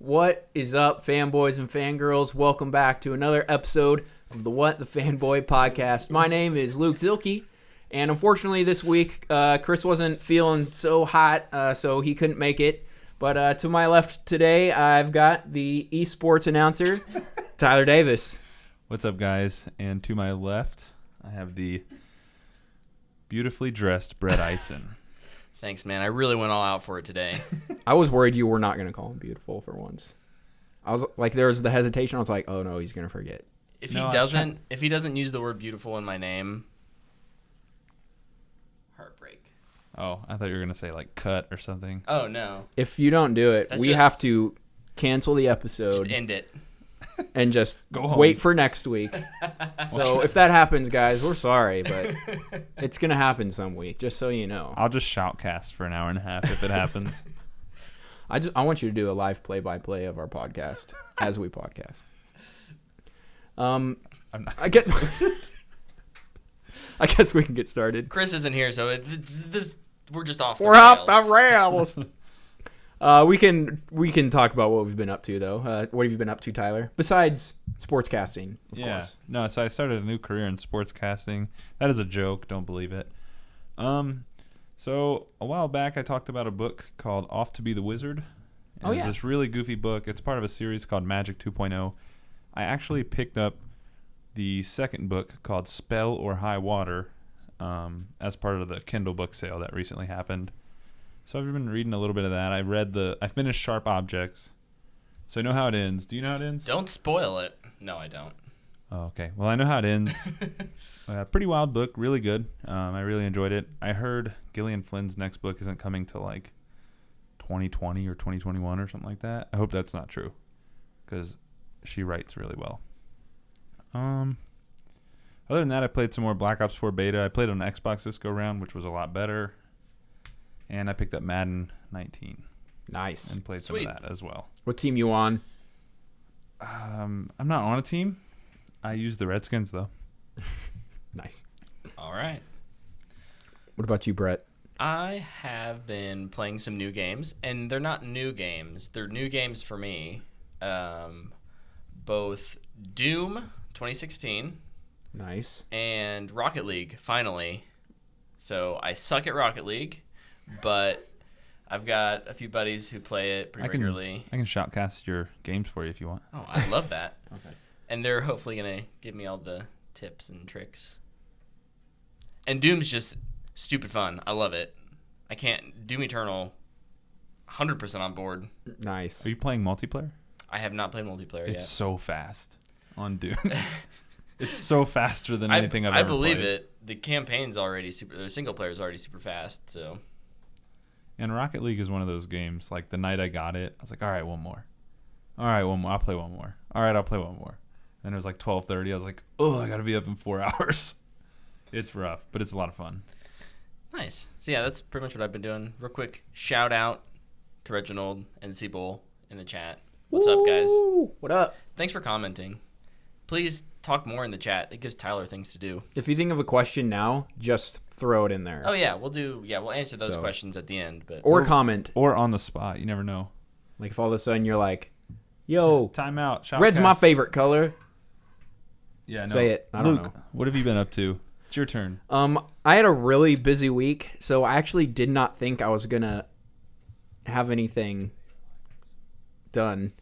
What is up, fanboys and fangirls? Welcome back to another episode of the What the Fanboy podcast. My name is Luke Zilke, and unfortunately this week Chris wasn't feeling so hot, so he couldn't make it. But to my left today, I've got the esports announcer, Tyler Davis. What's up, guys? And to my left, I have the beautifully dressed Brett Eitzen. Thanks, man. I really went all out for it today. I was worried you were not going to call him beautiful for once. I was like, there was the hesitation. I was like, oh no, he's going to forget. If he doesn't use the word beautiful in my name, heartbreak. Oh, I thought you were going to say like cut or something. Oh, no. If you don't do it, we have to cancel the episode. Just end it. And just go home. Wait for next week. So if that happens, guys, we're sorry, but it's going to happen some week, just so you know. I'll just shoutcast for an hour and a half if it happens. I want you to do a live play-by-play of our podcast as we podcast. I guess we can get started. Chris isn't here, so we're just off the We're rails. off the rails. We can talk about what we've been up to, though. What have you been up to, Tyler? Besides sportscasting, of course. No, so I started a new career in sportscasting. That is a joke. Don't believe it. So a while back, I talked about a book called Off to Be the Wizard. It's this really goofy book. It's part of a series called Magic 2.0. I actually picked up the second book called Spell or High Water as part of the Kindle book sale that recently happened. So I've been reading a little bit of that. I finished Sharp Objects. So I know how it ends. Do you know how it ends? Don't spoil it. No, I don't. Oh, okay. Well, I know how it ends. Pretty wild book. Really good. I really enjoyed it. I heard Gillian Flynn's next book isn't coming till like 2020 or 2021 or something like that. I hope that's not true because she writes really well. Other than that, I played some more Black Ops 4 beta. I played on Xbox this go round, which was a lot better. And I picked up Madden 19. Nice. And played some of that as well. What team you on? I'm not on a team. I use the Redskins, though. Nice. All right. What about you, Brett? I have been playing some new games, and they're not new games. They're new games for me. Both Doom 2016. Nice. And Rocket League, finally. So I suck at Rocket League. But I've got a few buddies who play it pretty regularly. I can shoutcast your games for you if you want. Oh, I love that. Okay. And they're hopefully going to give me all the tips and tricks. And Doom's just stupid fun. I love it. Doom Eternal, 100% on board. Nice. Are you playing multiplayer? I have not played multiplayer yet. It's so fast on Doom. It's so faster than anything I've ever played. I believe it. The campaign's already the single player is already super fast, so... And Rocket League is one of those games, like the night I got it, I was like, all right, one more. All right, one more. I'll play one more. All right, I'll play one more. And it was like 12:30. I was like, oh, I got to be up in 4 hours. It's rough, but it's a lot of fun. Nice. So, yeah, that's pretty much what I've been doing. Real quick, shout out to Reginald and Seabull in the chat. What's up, guys? What up? Thanks for commenting. Please talk more in the chat. It gives Tyler things to do. If you think of a question now, just throw it in there. Oh, yeah. We'll answer those questions at the end. Or comment. Or on the spot. You never know. Like if all of a sudden you're like, yo, time out. Red's my favorite color. Yeah, no. Say it. I don't know. What have you been up to? It's your turn. I had a really busy week, so I actually did not think I was going to have anything done.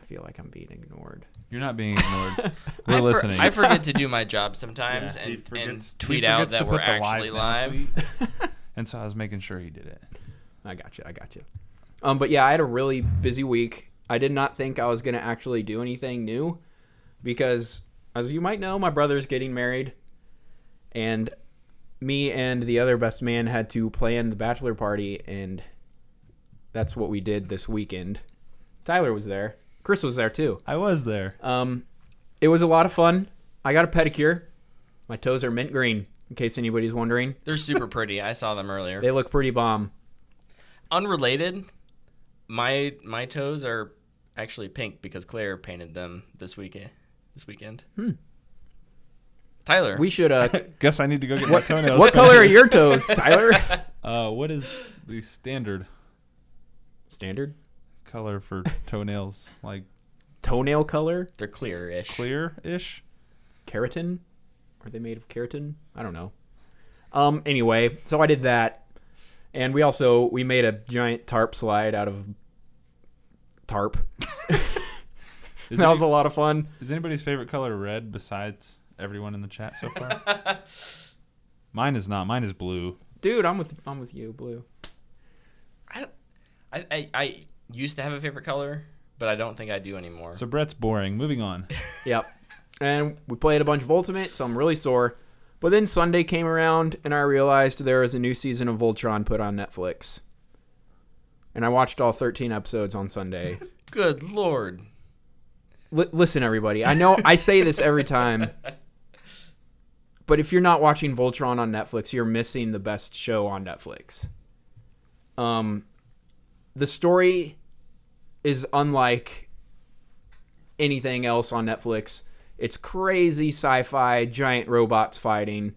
I feel like I'm being ignored. You're not being ignored. We're listening. I forget to do my job sometimes and tweet out that we're actually live. And so I was making sure he did it. I got you. But yeah, I had a really busy week. I did not think I was going to actually do anything new because, as you might know, my brother's getting married. And me and the other best man had to plan the bachelor party, and that's what we did this weekend. Tyler was there. Chris was there too. I was there. It was a lot of fun. I got a pedicure. My toes are mint green, in case anybody's wondering. They're super pretty. I saw them earlier. They look pretty bomb. Unrelated, my toes are actually pink because Claire painted them this weekend. Tyler. We should. Guess I need to go get my toenails. What color are your toes, Tyler? What is the standard? Standard? color for toenails? Like Toenail color? They're clear-ish. clear-ish? Keratin? Are they made of keratin? I don't know. Anyway, so I did that. And we made a giant tarp slide out of tarp. That was a lot of fun. Is anybody's favorite color red besides everyone in the chat so far? Mine is not. Mine is blue. Dude, I'm with you, blue. I used to have a favorite color, but I don't think I do anymore. So Brett's boring. Moving on. Yep. And we played a bunch of Ultimate, so I'm really sore. But then Sunday came around, and I realized there was a new season of Voltron put on Netflix. And I watched all 13 episodes on Sunday. Good Lord. Listen, everybody. I know I say this every time. But if you're not watching Voltron on Netflix, you're missing the best show on Netflix. The story is unlike anything else on Netflix. It's crazy sci-fi, giant robots fighting.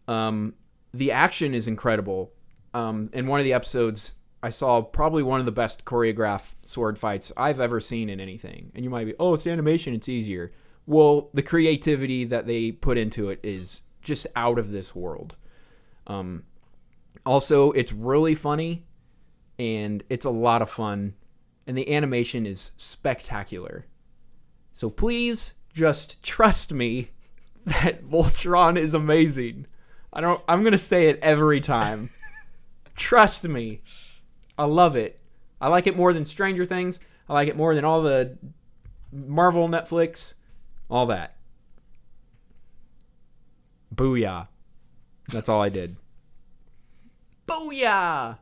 The action is incredible. In one of the episodes, I saw probably one of the best choreographed sword fights I've ever seen in anything. And you might be, oh, it's animation, it's easier. Well, the creativity that they put into it is just out of this world. Also, it's really funny, and it's a lot of fun, and the animation is spectacular. So please just trust me that Voltron is amazing. I'm going to say it every time. Trust me. I love it. I like it more than Stranger Things. I like it more than all the Marvel, Netflix, all that. Booyah. That's all I did. Booyah!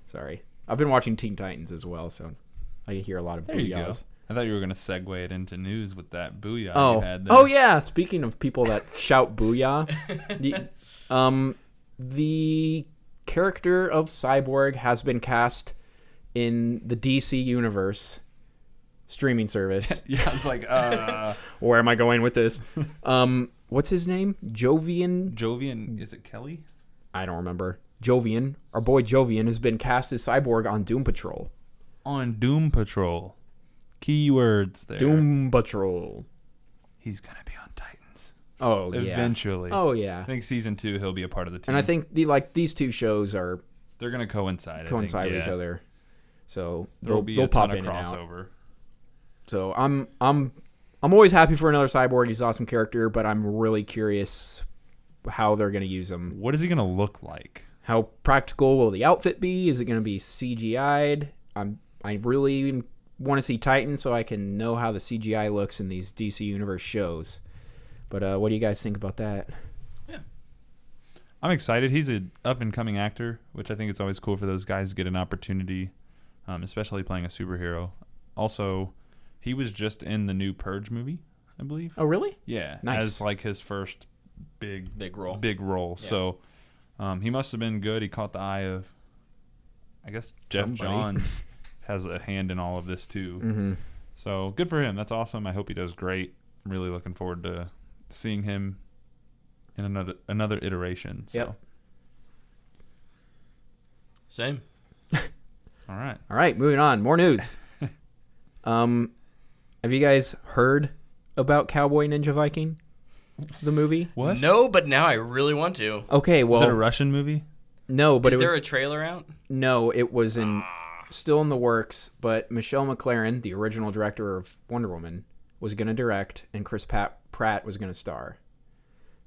Sorry. I've been watching Teen Titans as well, so I hear a lot of there you go. booyahs. I thought you were going to segue it into news with that booyah you had there. Oh, yeah. Speaking of people that shout booyah, the character of Cyborg has been cast in the DC Universe streaming service. Yeah, I was like, where am I going with this? What's his name? Jovian, is it Kelly? I don't remember. Jovian, our boy Jovian, has been cast as Cyborg on Doom Patrol. On Doom Patrol. Keywords there. Doom Patrol. He's going to be on Titans. Oh, yeah. Eventually. Oh, yeah. I think season 2 he'll be a part of the team. And I think these two shows are... They're going to coincide with each other. So they'll pop in and crossover. Out. So I'm always happy for another Cyborg. He's an awesome character, but I'm really curious how they're going to use him. What is he going to look like? How practical will the outfit be? Is it going to be CGI'd? I really want to see Titan so I can know how the CGI looks in these DC Universe shows. But what do you guys think about that? Yeah, I'm excited. He's an up-and-coming actor, which I think it's always cool for those guys to get an opportunity, especially playing a superhero. Also, he was just in the new Purge movie, I believe. Oh, really? Yeah, nice. As like his first big role. Yeah. So he must have been good. He caught the eye of, I guess, Jeff Johns has a hand in all of this too. Mm-hmm. So good for him. That's awesome. I hope he does great. I'm really looking forward to seeing him in another iteration. So. Yep. Same. All right. Moving on. More news. Have you guys heard about Cowboy Ninja Viking, the movie? What? No, but now I really want to. Okay, well, is it a Russian movie? No, but is there a trailer out? No, it was still in the works. But Michelle MacLaren, the original director of Wonder Woman, was going to direct, and Chris Pratt was going to star.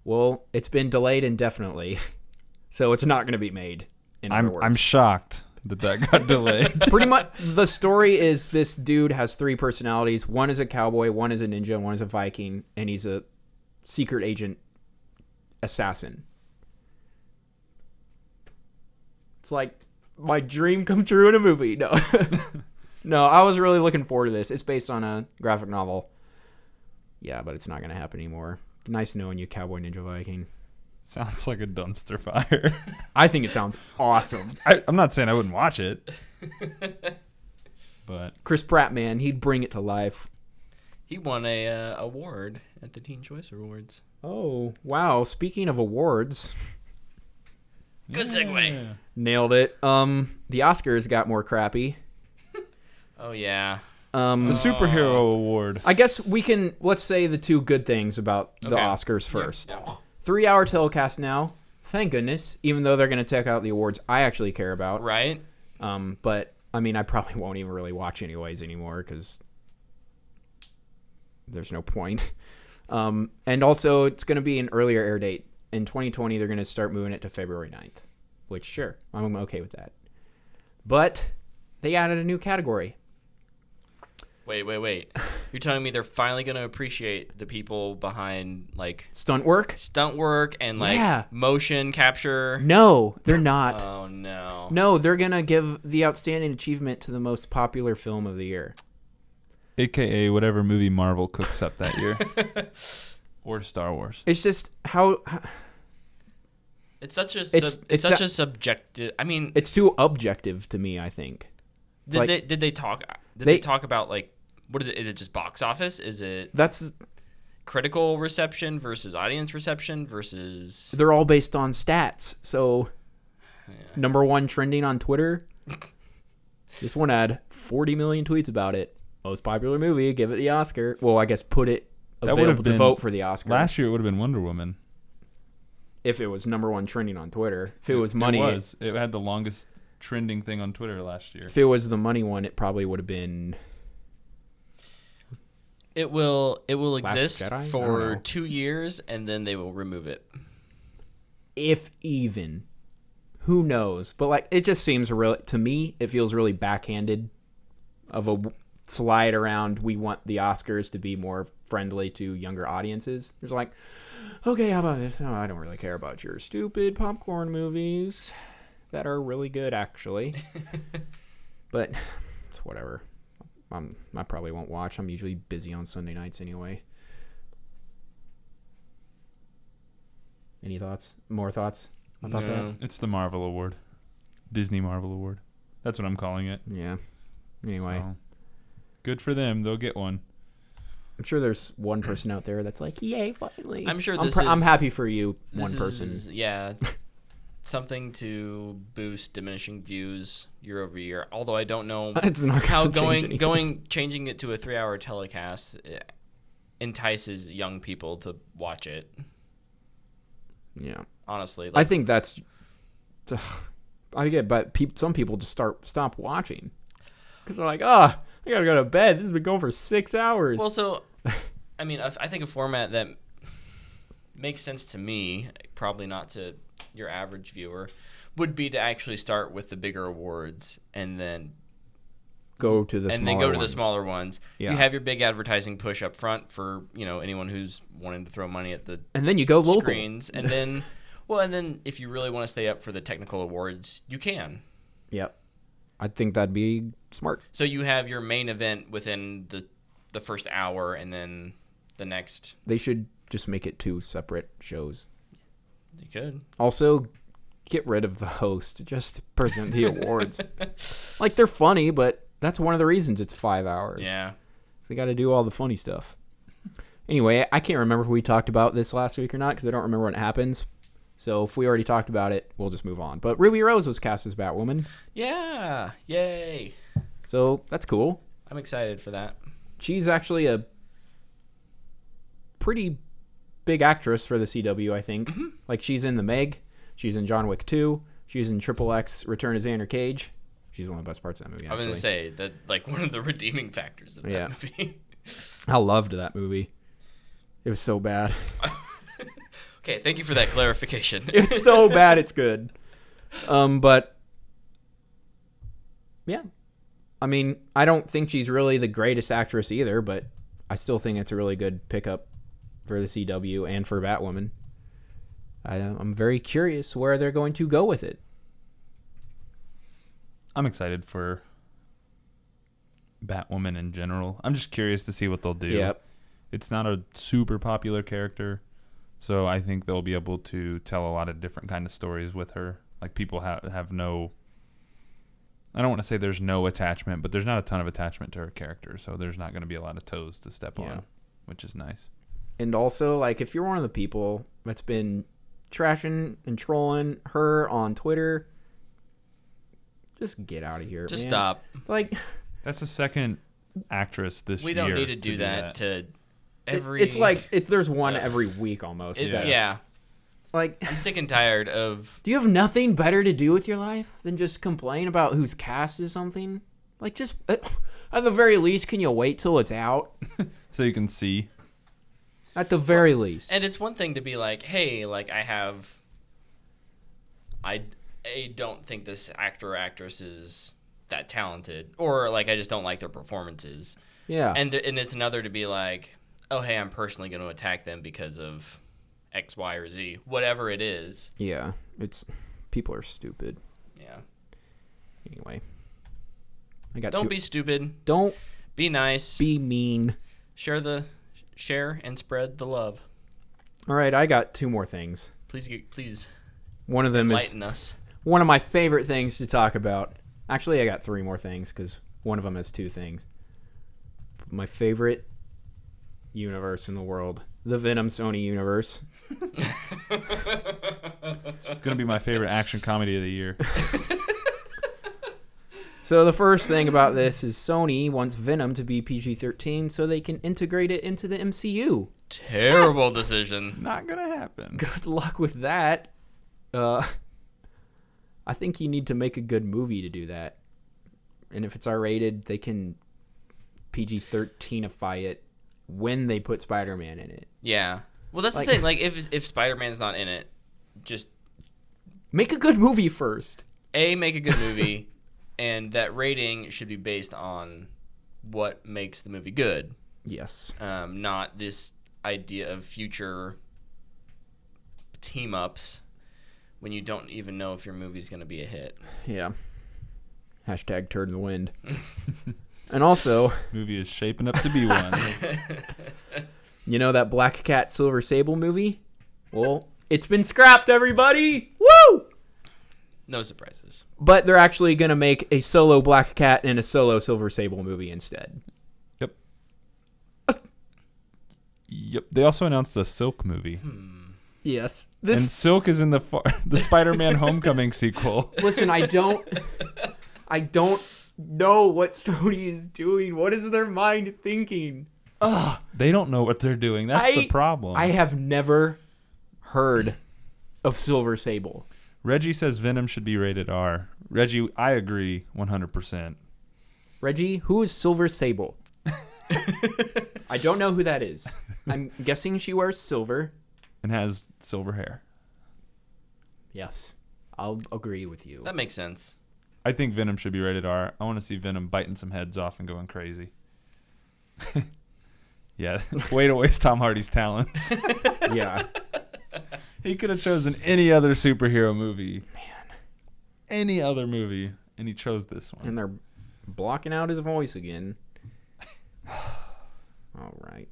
Well, it's been delayed indefinitely, so it's not going to be made. I'm shocked that got delayed. Pretty much, the story is this dude has 3 personalities. One is a cowboy, one is a ninja, and one is a Viking, and he's a secret agent assassin. It's like my dream come true in a movie. No. No, I was really looking forward to this. It's based on a graphic novel. Yeah, but it's not going to happen anymore. Nice knowing you, Cowboy Ninja Viking. Sounds like a dumpster fire. I think it sounds awesome. I'm not saying I wouldn't watch it. But Chris Pratt, man, he'd bring it to life. He won a award at the Teen Choice Awards. Oh, wow. Speaking of awards. Good segue. Nailed it. The Oscars got more crappy. Oh yeah. The superhero award. I guess let's say the two good things about the Oscars first. Yep. 3-hour telecast now. Thank goodness. Even though they're going to take out the awards I actually care about. Right. But I mean, I probably won't even really watch anyways anymore because there's no point. And also, it's going to be an earlier air date. In 2020, they're going to start moving it to February 9th, which, sure, I'm okay with that. But they added a new category. Wait. You're telling me they're finally going to appreciate the people behind, like... Stunt work and, like, motion capture? No, they're not. Oh, no. No, they're going to give the outstanding achievement to the most popular film of the year. AKA whatever movie Marvel cooks up that year. Or Star Wars. It's just how it's such a subjective. I mean, it's too objective to me, I think. Did they talk about, like, what is it? Is it just box office? Is it that's critical reception versus audience reception versus? They're all based on stats. So, number one trending on Twitter. This one had 40 million tweets about it. Most popular movie, give it the Oscar. Well, I guess put it available to vote for the Oscar. Last year it would have been Wonder Woman. If it was number one trending on Twitter. If it was money. It had the longest trending thing on Twitter last year. If it was the money one, it probably would have been... It will exist Jedi? for 2 years, and then they will remove it. If even. Who knows? But, like, it just seems to me, it feels really backhanded of a slide around. We want the Oscars to be more friendly to younger audiences. There's like, okay, how about this? Oh, I don't really care about your stupid popcorn movies that are really good, actually. But it's whatever. I probably won't watch. I'm usually busy on Sunday nights anyway. Any thoughts? More thoughts about that? It's the Marvel Award. Disney Marvel Award. That's what I'm calling it. Yeah. Anyway. So, good for them. They'll get one. I'm sure there's one person out there that's like, yay, finally. I'm sure I'm happy for you, one person. Yeah. Something to boost diminishing views year over year. Although I don't know it's not how changing it to a 3-hour telecast entices young people to watch it. Yeah. Honestly, I think that's... I get, but some people just stop watching. Because they're like, I gotta go to bed. This has been going for 6 hours. Well, so, I mean, I think a format that makes sense to me, probably not to your average viewer, would be to actually start with the bigger awards and then go to the smaller ones. Yeah. You have your big advertising push up front for, anyone who's wanting to throw money at the and then you go local screens, and then and then if you really want to stay up for the technical awards, you can. Yep. I think that'd be smart. So you have your main event within the first hour, and then the next. They should just make it 2 separate shows. They could. Also, get rid of the host. Just present the awards. Like, they're funny, but that's one of the reasons it's 5 hours. Yeah. So they got to do all the funny stuff. Anyway, I can't remember if we talked about this last week or not because I don't remember when it happens. So if we already talked about it, we'll just move on. But Ruby Rose was cast as Batwoman. Yeah. Yay. So that's cool. I'm excited for that. She's actually a pretty big actress for the CW, I think. Mm-hmm. Like, she's in The Meg. She's in John Wick 2. She's in Triple X Return of Xander Cage. She's one of the best parts of that movie, actually. I was going to say, that, like, one of the redeeming factors of that movie. I loved that movie. It was so bad. Okay, thank you for that clarification. It's so bad, it's good. But, yeah. I mean, I don't think she's really the greatest actress either, but I still think it's a really good pickup for the CW and for Batwoman. I'm very curious where they're going to go with it. I'm excited for Batwoman in general. I'm just curious to see what they'll do. Yep. It's not a super popular character, so I think they'll be able to tell a lot of different kind of stories with her. Like, people have no... I don't want to say there's no attachment, but there's not a ton of attachment to her character, so there's not going to be a lot of toes to step on, which is nice. And also, like, if you're one of the people that's been trashing and trolling her on Twitter, just get out of here. Just man. stop. Like, That's the second actress this We year. don't need to do that to every. It's like there's one every week almost. Yeah. Like, I'm sick and tired of. do you have nothing better to do with your life than just complain about whose cast is something? Like, just at the very least, can you wait till it's out? So you can see. At the very least. And it's one thing to be like, hey, like I don't think this actor or actress is that talented, or like I just don't like their performances. Yeah. And it's another to be like, oh, hey, I'm personally going to attack them because of X, Y, or Z, whatever it is. Yeah. People are stupid. Yeah. Anyway. Don't be stupid. Don't be nice. Be mean. Share and spread the love. All right, I got 2 more things. Please. One of them enlighten us. One of my favorite things to talk about. Actually, I got 3 more things because one of them has 2 things. My favorite universe in the world, the Venom Sony universe. It's gonna be my favorite action comedy of the year. So the first thing about this is Sony wants Venom to be PG-13 so they can integrate it into the MCU. Terrible decision. Not gonna happen. Good luck with that. I think you need to make a good movie to do that. And if it's R-rated, they can PG-13ify it when they put Spider-Man in it. Yeah. Well, that's the thing. Like, if Spider-Man's not in it, just make a good movie first. Make a good movie, and that rating should be based on what makes the movie good. Yes. Not this idea of future team-ups when you don't even know if your movie's going to be a hit. Yeah. Hashtag turd in the wind. And also, movie is shaping up to be one. You know that Black Cat Silver Sable movie? Well, it's been scrapped, everybody! Woo! No surprises. But they're actually going to make a solo Black Cat and a solo Silver Sable movie instead. Yep. Yep. They also announced the Silk movie. Yes. And Silk is in the Spider-Man Homecoming sequel. Listen, I don't know what Sony is doing. What is their mind thinking? Ugh. They don't know what they're doing. That's the problem. I have never heard of Silver Sable. Reggie says Venom should be rated R. Reggie, I agree 100%. Reggie, who is Silver Sable? I don't know who that is. I'm guessing she wears silver. And has silver hair. Yes, I'll agree with you. That makes sense. I think Venom should be rated R. I want to see Venom biting some heads off and going crazy. Yeah, way to waste Tom Hardy's talents. Yeah. He could have chosen any other superhero movie. Man. Any other movie. And he chose this one. And they're blocking out his voice again. All right.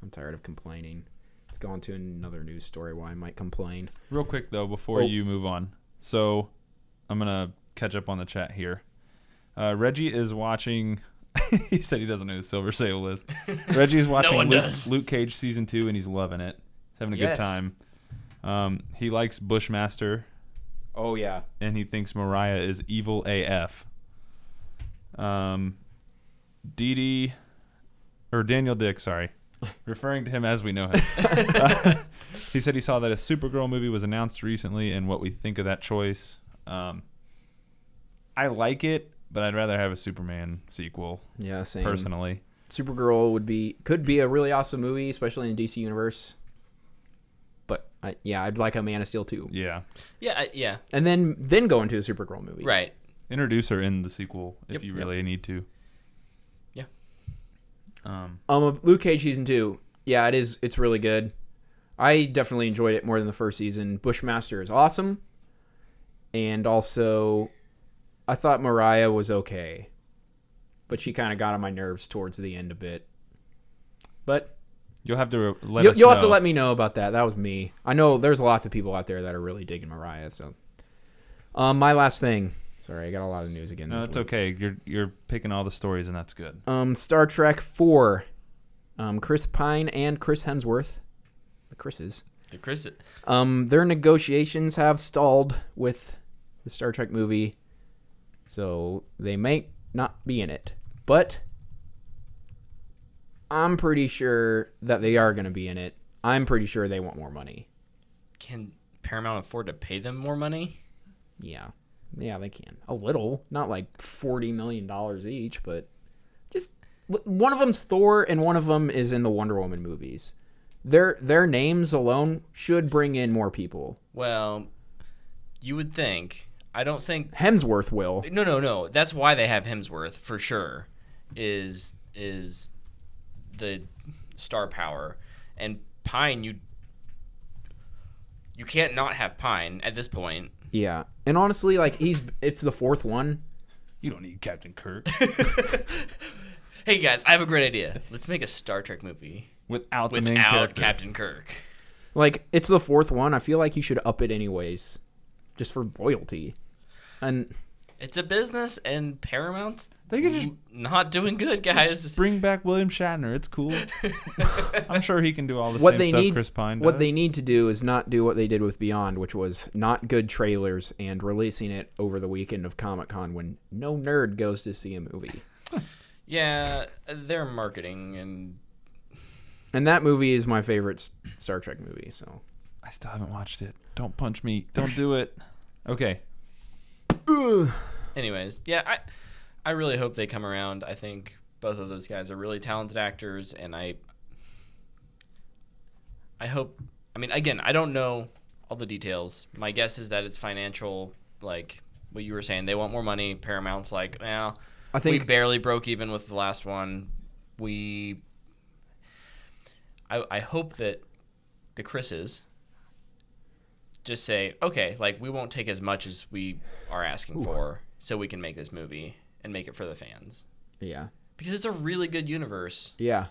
I'm tired of complaining. Let's go on to another news story why I might complain. Real quick, though, before you move on. So, I'm going to catch up on the chat here. Reggie is watching... he said he doesn't know who Silver Sable is. Reggie is watching Luke Cage Season 2, and he's loving it. He's having a good time. He likes Bushmaster. Oh, yeah. And he thinks Mariah is evil AF. Daniel Dick, sorry. Referring to him as we know him. He said he saw that a Supergirl movie was announced recently and what we think of that choice. I like it, but I'd rather have a Superman sequel. Yeah, same. Personally. Supergirl could be a really awesome movie, especially in DC Universe. But I'd like a Man of Steel too. Yeah. Yeah. And then go into a Supergirl movie. Right. Introduce her in the sequel if you really need to. Yeah. Luke Cage Season 2. Yeah, it is. It's really good. I definitely enjoyed it more than the first season. Bushmaster is awesome. And also, I thought Mariah was okay. But she kind of got on my nerves towards the end a bit. But you'll have to let us know. You'll have to let me know about that. That was me. I know there's lots of people out there that are really digging Mariah. So, my last thing. Sorry, I got a lot of news again. No, it's okay. You're picking all the stories, and that's good. Star Trek 4. Chris Pine and Chris Hemsworth. The Chris's. Their negotiations have stalled with the Star Trek movie. So they may not be in it. But I'm pretty sure that they are going to be in it. I'm pretty sure they want more money. Can Paramount afford to pay them more money? Yeah. Yeah, they can. A little. Not like $40 million each, but just one of them's Thor and one of them is in the Wonder Woman movies. Their names alone should bring in more people. Well, you would think. I don't think Hemsworth will. No. That's why they have Hemsworth for sure. Is the star power, and Pine you can't not have Pine at this point. Yeah, and honestly, like it's the fourth one. You don't need Captain Kirk. Hey guys, I have a great idea. Let's make a Star Trek movie without the main character. Captain Kirk. Like, it's the fourth one. I feel like you should up it anyways, just for loyalty. And it's a business, and Paramount's they could just not doing good, guys. Just bring back William Shatner. It's cool. I'm sure he can do all the same stuff Chris Pine does. What they need to do is not do what they did with Beyond, which was not good trailers and releasing it over the weekend of Comic-Con when no nerd goes to see a movie. Yeah, they're marketing, and that movie is my favorite Star Trek movie. So I still haven't watched it. Don't punch me. Don't do it. Okay. Anyways, yeah, I really hope they come around. I think both of those guys are really talented actors, and I hope. I mean, again, I don't know all the details. My guess is that it's financial, like what you were saying. They want more money. Paramount's like, well, I think we barely broke even with the last one. I hope that the Chris's just say, okay, like we won't take as much as we are asking for, so we can make this movie and make it for the fans. Yeah, because it's a really good universe. Yeah,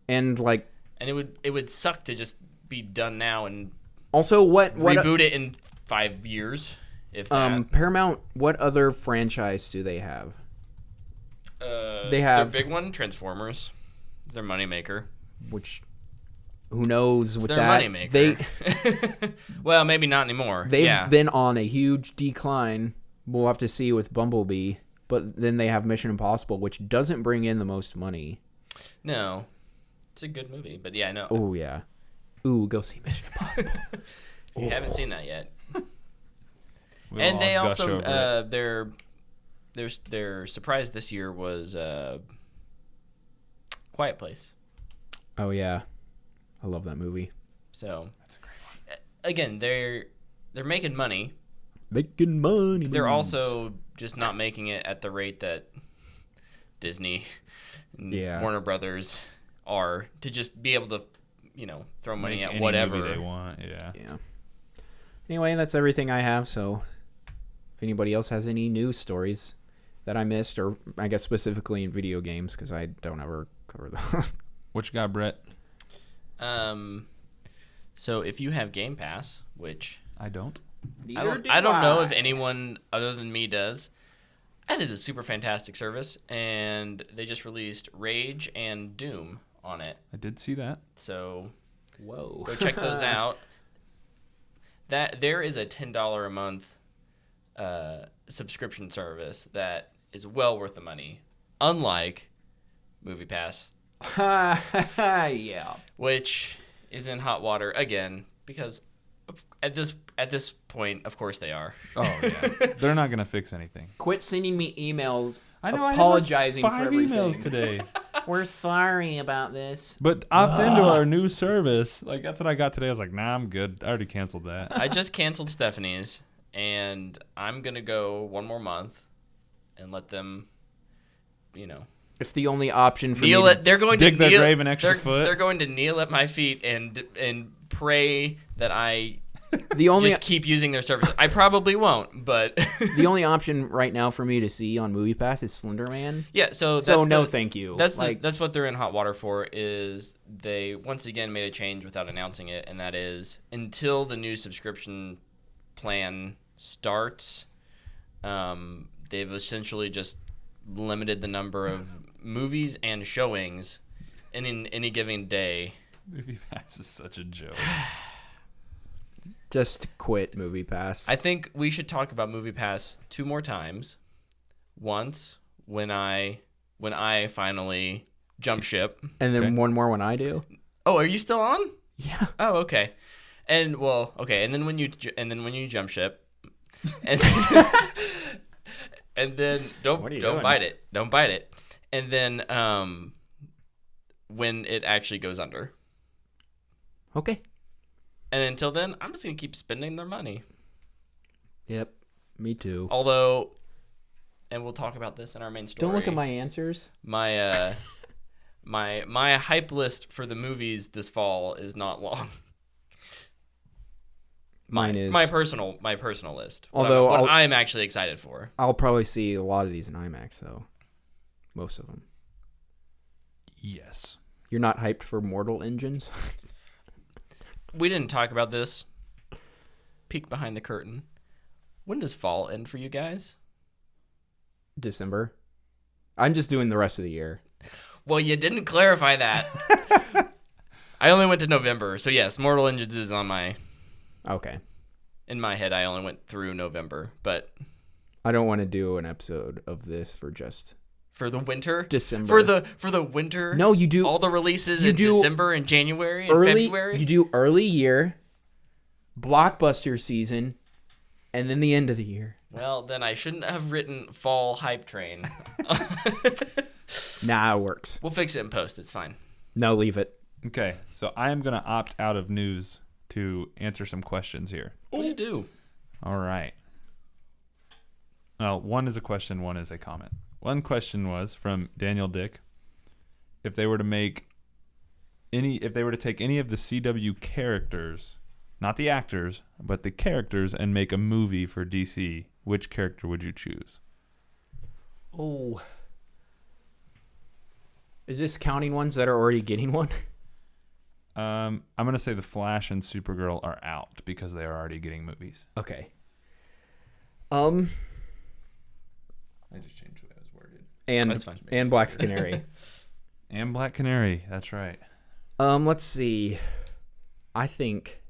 and like, and it would suck to just be done now and also reboot it in 5 years. If that. Paramount, what other franchise do they have? They have their big one, Transformers. It's their moneymaker. Which, who knows it's with their that? Moneymaker. Well, maybe not anymore. They've been on a huge decline. We'll have to see with Bumblebee. But then they have Mission Impossible, which doesn't bring in the most money. No, it's a good movie, but yeah, no. Oh yeah. Ooh, go see Mission Impossible. You haven't seen that yet. And they also their surprise this year was Quiet Place. Oh yeah, I love that movie. So that's a great one. Again, they're making money. Making money. They're also just not making it at the rate that Disney and Warner Brothers are to just be able to, throw money at whatever they want. Yeah. Anyway, that's everything I have. So, if anybody else has any news stories that I missed, or I guess specifically in video games, because I don't ever cover those. What you got, Brett? So if you have Game Pass, which I don't. I don't know if anyone other than me does. That is a super fantastic service, and they just released Rage and Doom on it. I did see that. So, whoa, go check those out. That there is a $10 a month subscription service that is well worth the money, unlike Movie Pass. Yeah, which is in hot water again because at this point, of course they are. Oh yeah, they're not gonna fix anything. Quit sending me emails. I know. Apologizing I had like 5 for everything. emails today. We're sorry about this. But opt into our new service. Like that's what I got today. I was like, nah, I'm good. I already canceled that. I just canceled Stephanie's, and I'm gonna go one more month and let them, It's the only option for kneel me. They're going dig to their kneel, grave an extra foot. They're going to kneel at my feet and pray that I just keep using their service. I probably won't, but the only option right now for me to see on Movie Pass is Slender Man. Yeah, so thank you. That's what they're in hot water for. Is they once again made a change without announcing it, and that is until the new subscription plan starts, they've essentially just limited the number of movies and showings in any given day. Movie Pass is such a joke. Just quit Movie Pass. I think we should talk about Movie Pass 2 more times. Once when I when I finally jump ship. And then Okay. one more when I do. Oh, are you still on? Yeah. Oh, okay. And and then when you jump ship, and and then don't What are you don't doing? bite it. Don't bite it. And then when it actually goes under. Okay. And until then, I'm just going to keep spending their money. Yep. Me too. Although, and we'll talk about this in our main story. Don't look at my answers. My my hype list for the movies this fall is not long. Mine is. my personal list. Although what I'm actually excited for. I'll probably see a lot of these in IMAX, though. Most of them. Yes. You're not hyped for Mortal Engines? We didn't talk about this. Peek behind the curtain. When does fall end for you guys? December. I'm just doing the rest of the year. Well, you didn't clarify that. I only went to November, so yes, Mortal Engines is on my. Okay. In my head, I only went through November, but I don't want to do an episode of this for just for the winter, December. For the winter. No, you do all the releases you in do December and January and February. You do early year, blockbuster season, and then the end of the year. Well, then I shouldn't have written fall hype train. Nah, it works. We'll fix it in post. It's fine. No, leave it. Okay, so I am going to opt out of news to answer some questions here. Please do. All right. One is a question, one is a comment. One question was from Daniel Dick. If they were to take any of the CW characters, not the actors, but the characters, and make a movie for DC, which character would you choose? Oh. Is this counting ones that are already getting one? I'm going to say the Flash and Supergirl are out because they are already getting movies. Okay. I just changed the way I was worded. That's fine. And Black Canary. And Black Canary, that's right. Let's see. I think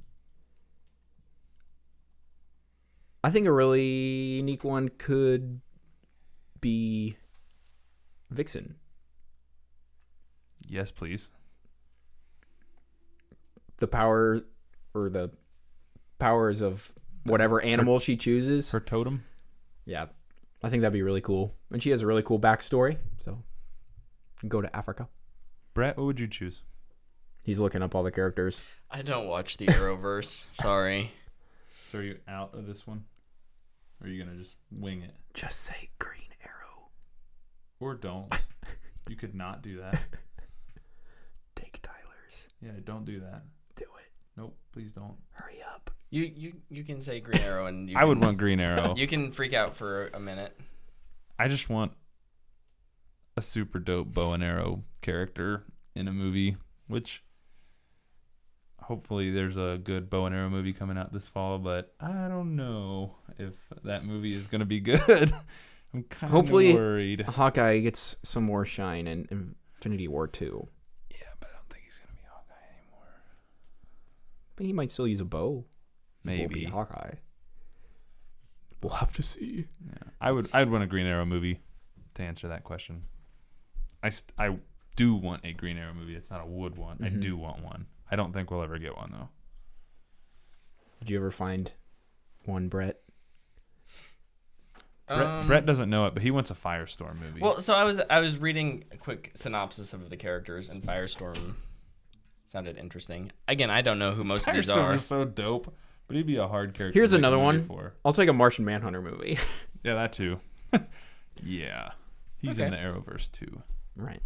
a really unique one could be Vixen. Yes, please. The powers of whatever animal she chooses. Her totem? Yeah. I think that'd be really cool. And she has a really cool backstory, so you can go to Africa. Brett, what would you choose? He's looking up all the characters. I don't watch the Arrowverse. Sorry. So are you out of this one? Or are you going to just wing it? Just say Green Arrow. Or don't. You could not do that. Take Tyler's. Yeah, don't do that. Do it. Nope, please don't. Hurry up. You can say Green Arrow and I would want Green Arrow. You can freak out for a minute. I just want a super dope bow and arrow character in a movie, which hopefully there's a good bow and arrow movie coming out this fall, but I don't know if that movie is going to be good. I'm kind of worried. Hawkeye gets some more shine in Infinity War 2. Yeah, but I don't think he's going to be Hawkeye anymore. But he might still use a bow. Maybe. He won't be Hawkeye. We'll have to see. Yeah, I'd want a Green Arrow movie to answer that question. I do want a Green Arrow movie. It's not a would want. I do want one. I don't think we'll ever get one though. Did you ever find one, Brett? Brett doesn't know it, but he wants a Firestorm movie. Well, so I was reading a quick synopsis of the characters, and Firestorm sounded interesting. Again, I don't know who most of these Firestorm are. is so dope, but he'd be a hard character. Here's to make a another movie one. For. I'll take a Martian Manhunter movie. Yeah, that too. Yeah, he's in the Arrowverse too. Right.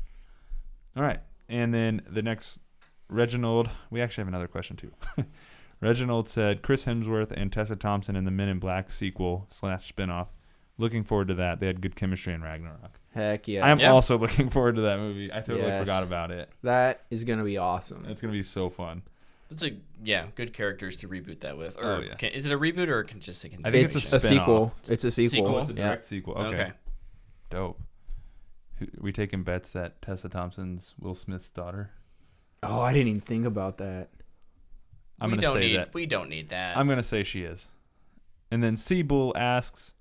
All right, and then the next, Reginald. We actually have another question too. Reginald said Chris Hemsworth and Tessa Thompson in the Men in Black sequel / spinoff. Looking forward to that. They had good chemistry in Ragnarok. Heck yeah. I'm also looking forward to that movie. I totally Yes. forgot about it. That is going to be awesome. It's going to be so fun. That's good characters to reboot that with. Or Oh, yeah. is it a reboot or just a continuation? I think it's a sequel. spin-off. It's a sequel. Sequel? It's a direct sequel. Okay. Dope. We taking bets that Tessa Thompson's Will Smith's daughter? Oh, I didn't even think about that. I'm going to say that. We don't need that. I'm going to say she is. And then Seabull asks,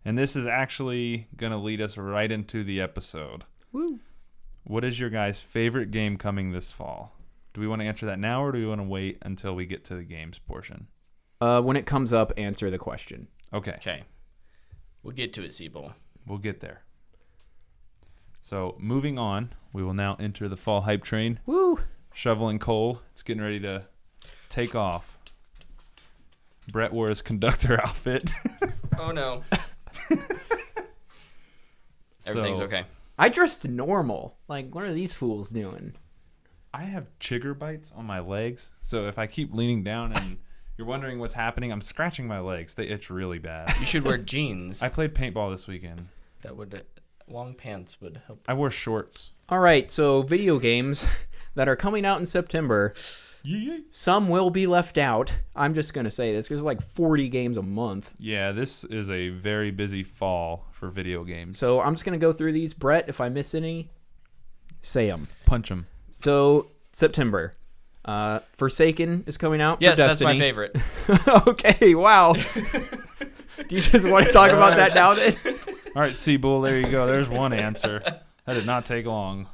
and this is actually going to lead us right into the episode. Woo. What is your guys' favorite game coming this fall? Do we want to answer that now, or do we want to wait until we get to the games portion? When it comes up, answer the question. Okay. Okay. We'll get to it, Siebel. We'll get there. So, moving on, we will now enter the fall hype train. Woo! Shoveling coal. It's getting ready to take off. Brett wore his conductor outfit. Oh, no. Everything's okay. I dressed normal. Like, what are these fools doing? I have chigger bites on my legs, so if I keep leaning down and you're wondering what's happening, I'm scratching my legs. They itch really bad. You should wear jeans. I played paintball this weekend. That would long pants would help. I wore shorts. All right, so video games that are coming out in September. Some will be left out. I'm just going to say this because there's like 40 games a month. Yeah, this is a very busy fall for video games. So I'm just going to go through these. Brett, if I miss any, say them. Punch them. So September. Forsaken is coming out. Yes, for that's my Destiny. favorite. Okay, wow. Do you just want to talk about that now then? All right, Seabull, there you go. There's one answer. That did not take long.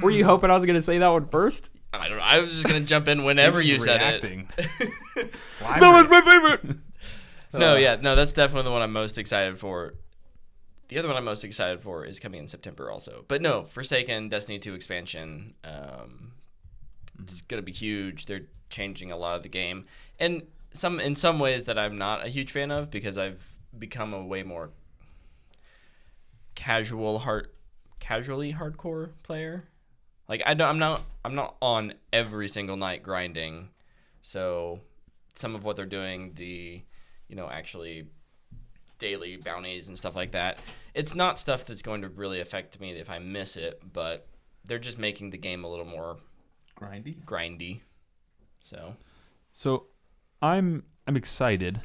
Were you hoping I was going to say that one first? I don't know. I was just going to jump in whenever you said reacting. it. That was my favorite. No, that's definitely the one I'm most excited for. The other one I'm most excited for is coming in September also. But no, Forsaken, Destiny 2 expansion. It's going to be huge. They're changing a lot of the game. And in some ways that I'm not a huge fan of because I've become a way more casually hardcore player. Like I'm not on every single night grinding. So some of what they're doing, actually daily bounties and stuff like that, it's not stuff that's going to really affect me if I miss it, but they're just making the game a little more grindy. So I'm excited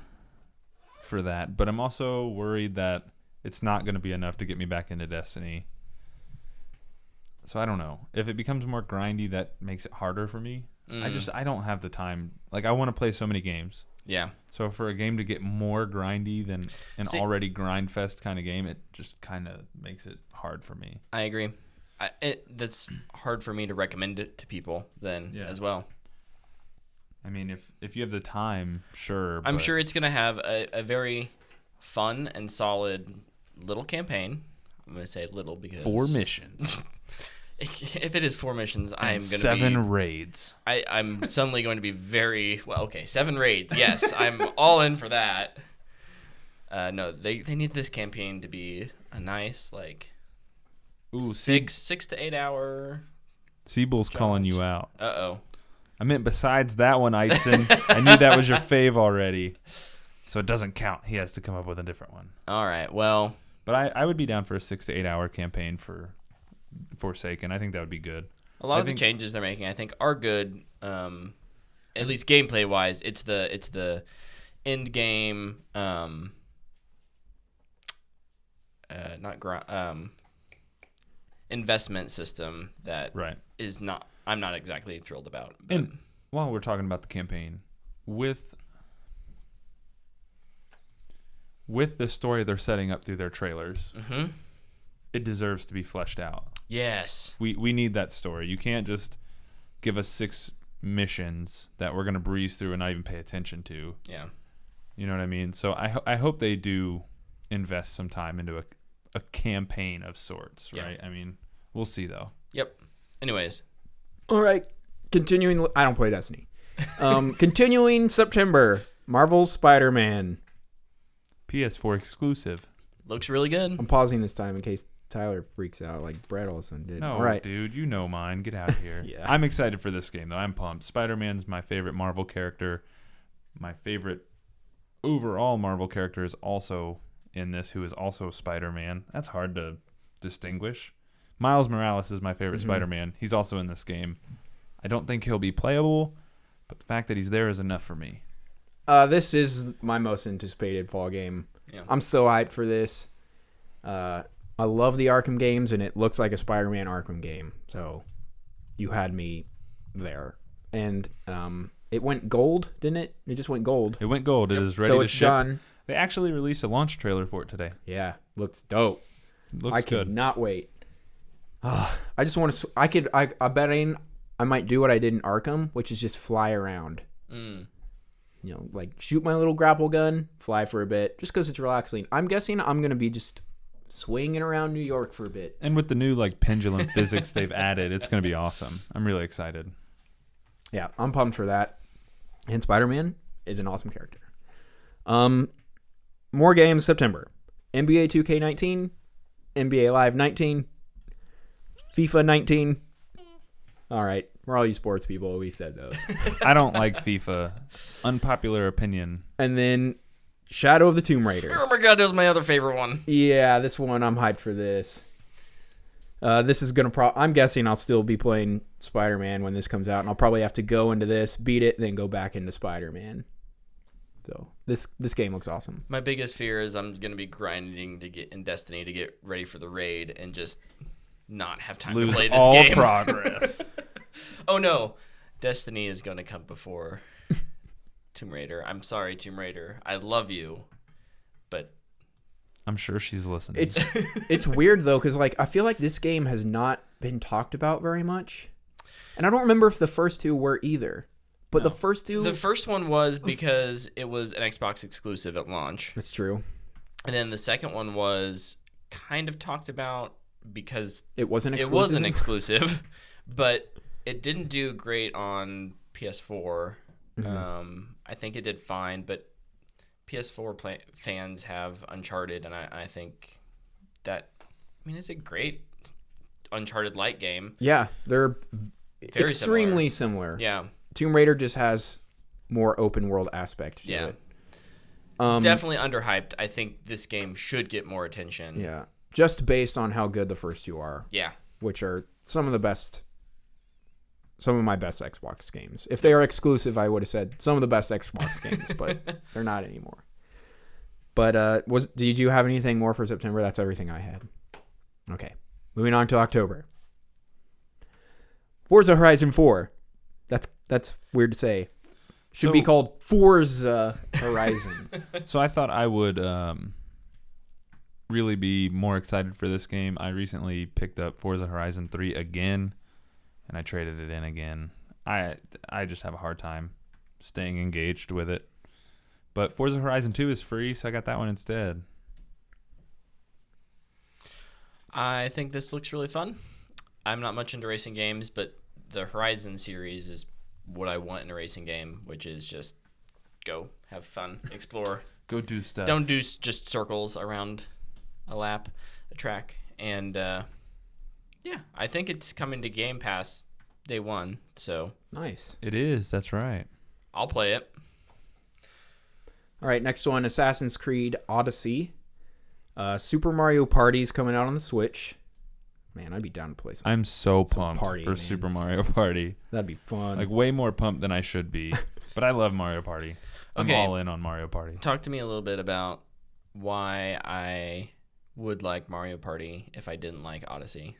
for that, but I'm also worried that it's not going to be enough to get me back into Destiny. So I don't know. If it becomes more grindy, that makes it harder for me. I don't have the time. Like, I want to play so many games. Yeah. So for a game to get more grindy than an already grind fest kind of game, it just kind of makes it hard for me. I agree. That's hard for me to recommend it to people as well. I mean, if you have the time, sure. I'm sure it's going to have a very fun and solid little campaign. I'm going to say little because 4 missions. If it is 4 missions, I'm going to be 7 raids. I'm suddenly going to be very 7 raids. Yes, I'm all in for that. No, they need this campaign to be a nice 6 to 8 hour. Seabull's calling you out. Uh-oh. I meant besides that one, Eitzen. I knew that was your fave already. So it doesn't count. He has to come up with a different one. All right, well. But I would be down for a 6 to 8 hour campaign for Forsaken. I think that would be good. A lot of the changes they're making, I think, are good. At least gameplay wise, it's the end game, investment system that is not. I'm not exactly thrilled about. But. And while we're talking about the campaign, with the story they're setting up through their trailers, it deserves to be fleshed out. Yes. We need that story. You can't just give us 6 missions that we're going to breeze through and not even pay attention to. Yeah. You know what I mean? So I hope they do invest some time into a campaign of sorts, right? I mean, we'll see, though. Yep. Anyways. All right. Continuing. I don't play Destiny. Continuing September. Marvel's Spider-Man. PS4 exclusive. Looks really good. I'm pausing this time in case Tyler freaks out like Brett all of a sudden did. No, all right. dude, you know mine. Get out of here. Yeah. I'm excited for this game, though. I'm pumped. Spider-Man's my favorite Marvel character. My favorite overall Marvel character is also in this, who is also Spider-Man. That's hard to distinguish. Miles Morales is my favorite Spider-Man. He's also in this game. I don't think he'll be playable, but the fact that he's there is enough for me. This is my most anticipated fall game. Yeah. I'm so hyped for this. I love the Arkham games, and it looks like a Spider-Man Arkham game. So you had me there. And it went gold, didn't it? It just went gold. It went gold. It is ready so to it's ship. done. They actually released a launch trailer for it today. Yeah, looks dope. Looks good. I cannot wait. I just want to. I bet I might do what I did in Arkham, which is just fly around. You know, like shoot my little grapple gun, fly for a bit, just because it's relaxing. I'm guessing I'm gonna be just swinging around New York for a bit. And with the new like pendulum physics they've added, it's gonna be awesome. I'm really excited. Yeah, I'm pumped for that. And Spider-Man is an awesome character. More games September. NBA 2K19, NBA Live 19, FIFA 19. All right, we're all you sports people. We said those. I don't like FIFA. Unpopular opinion. And then Shadow of the Tomb Raider. Oh my god, that was my other favorite one. Yeah, this one, I'm hyped for this. This is going to I'm guessing I'll still be playing Spider-Man when this comes out, and I'll probably have to go into this, beat it, then go back into Spider-Man. So this game looks awesome. My biggest fear is I'm going to be grinding to get in Destiny to get ready for the raid and just not have time to play this all game. Progress. Oh no, Destiny is going to come before Tomb Raider. I'm sorry, Tomb Raider. I love you, but I'm sure she's listening. It's weird though, because like I feel like this game has not been talked about very much, and I don't remember if the first two were either. But no. The first one was because it was an Xbox exclusive at launch. That's true. And then the second one was kind of talked about because it wasn't exclusive, but it didn't do great on PS4. Mm-hmm. I think it did fine, but PS4 fans have Uncharted, and I think that, it's a great Uncharted-like game. Yeah, they're very extremely similar. Yeah. Tomb Raider just has more open world aspect to it. Definitely underhyped. I think this game should get more attention. Yeah. Just based on how good the first two are. Yeah. Which are some of my best Xbox games. If they are exclusive, I would have said some of the best Xbox games, but they're not anymore. But did you have anything more for September? That's everything I had. Okay. Moving on to October. Forza Horizon 4. That's weird to say. Should be called Forza Horizon. So I thought I would really be more excited for this game. I recently picked up Forza Horizon 3 again, and I traded it in again. I just have a hard time staying engaged with it. But Forza Horizon 2 is free, so I got that one instead. I think this looks really fun. I'm not much into racing games, but the Horizon series is what I want in a racing game, which is just go, have fun, explore. Go do stuff. Don't do just circles around a track. And, I think it's coming to Game Pass day one, so. Nice. It is, that's right. I'll play it. All right, next one, Assassin's Creed Odyssey. Super Mario Party's coming out on the Switch. Man, I'd be down to play some. I'm so pumped for Super Mario Party. That'd be fun. Like way more pumped than I should be. But I love Mario Party. I'm all in on Mario Party. Talk to me a little bit about why I would like Mario Party if I didn't like Odyssey.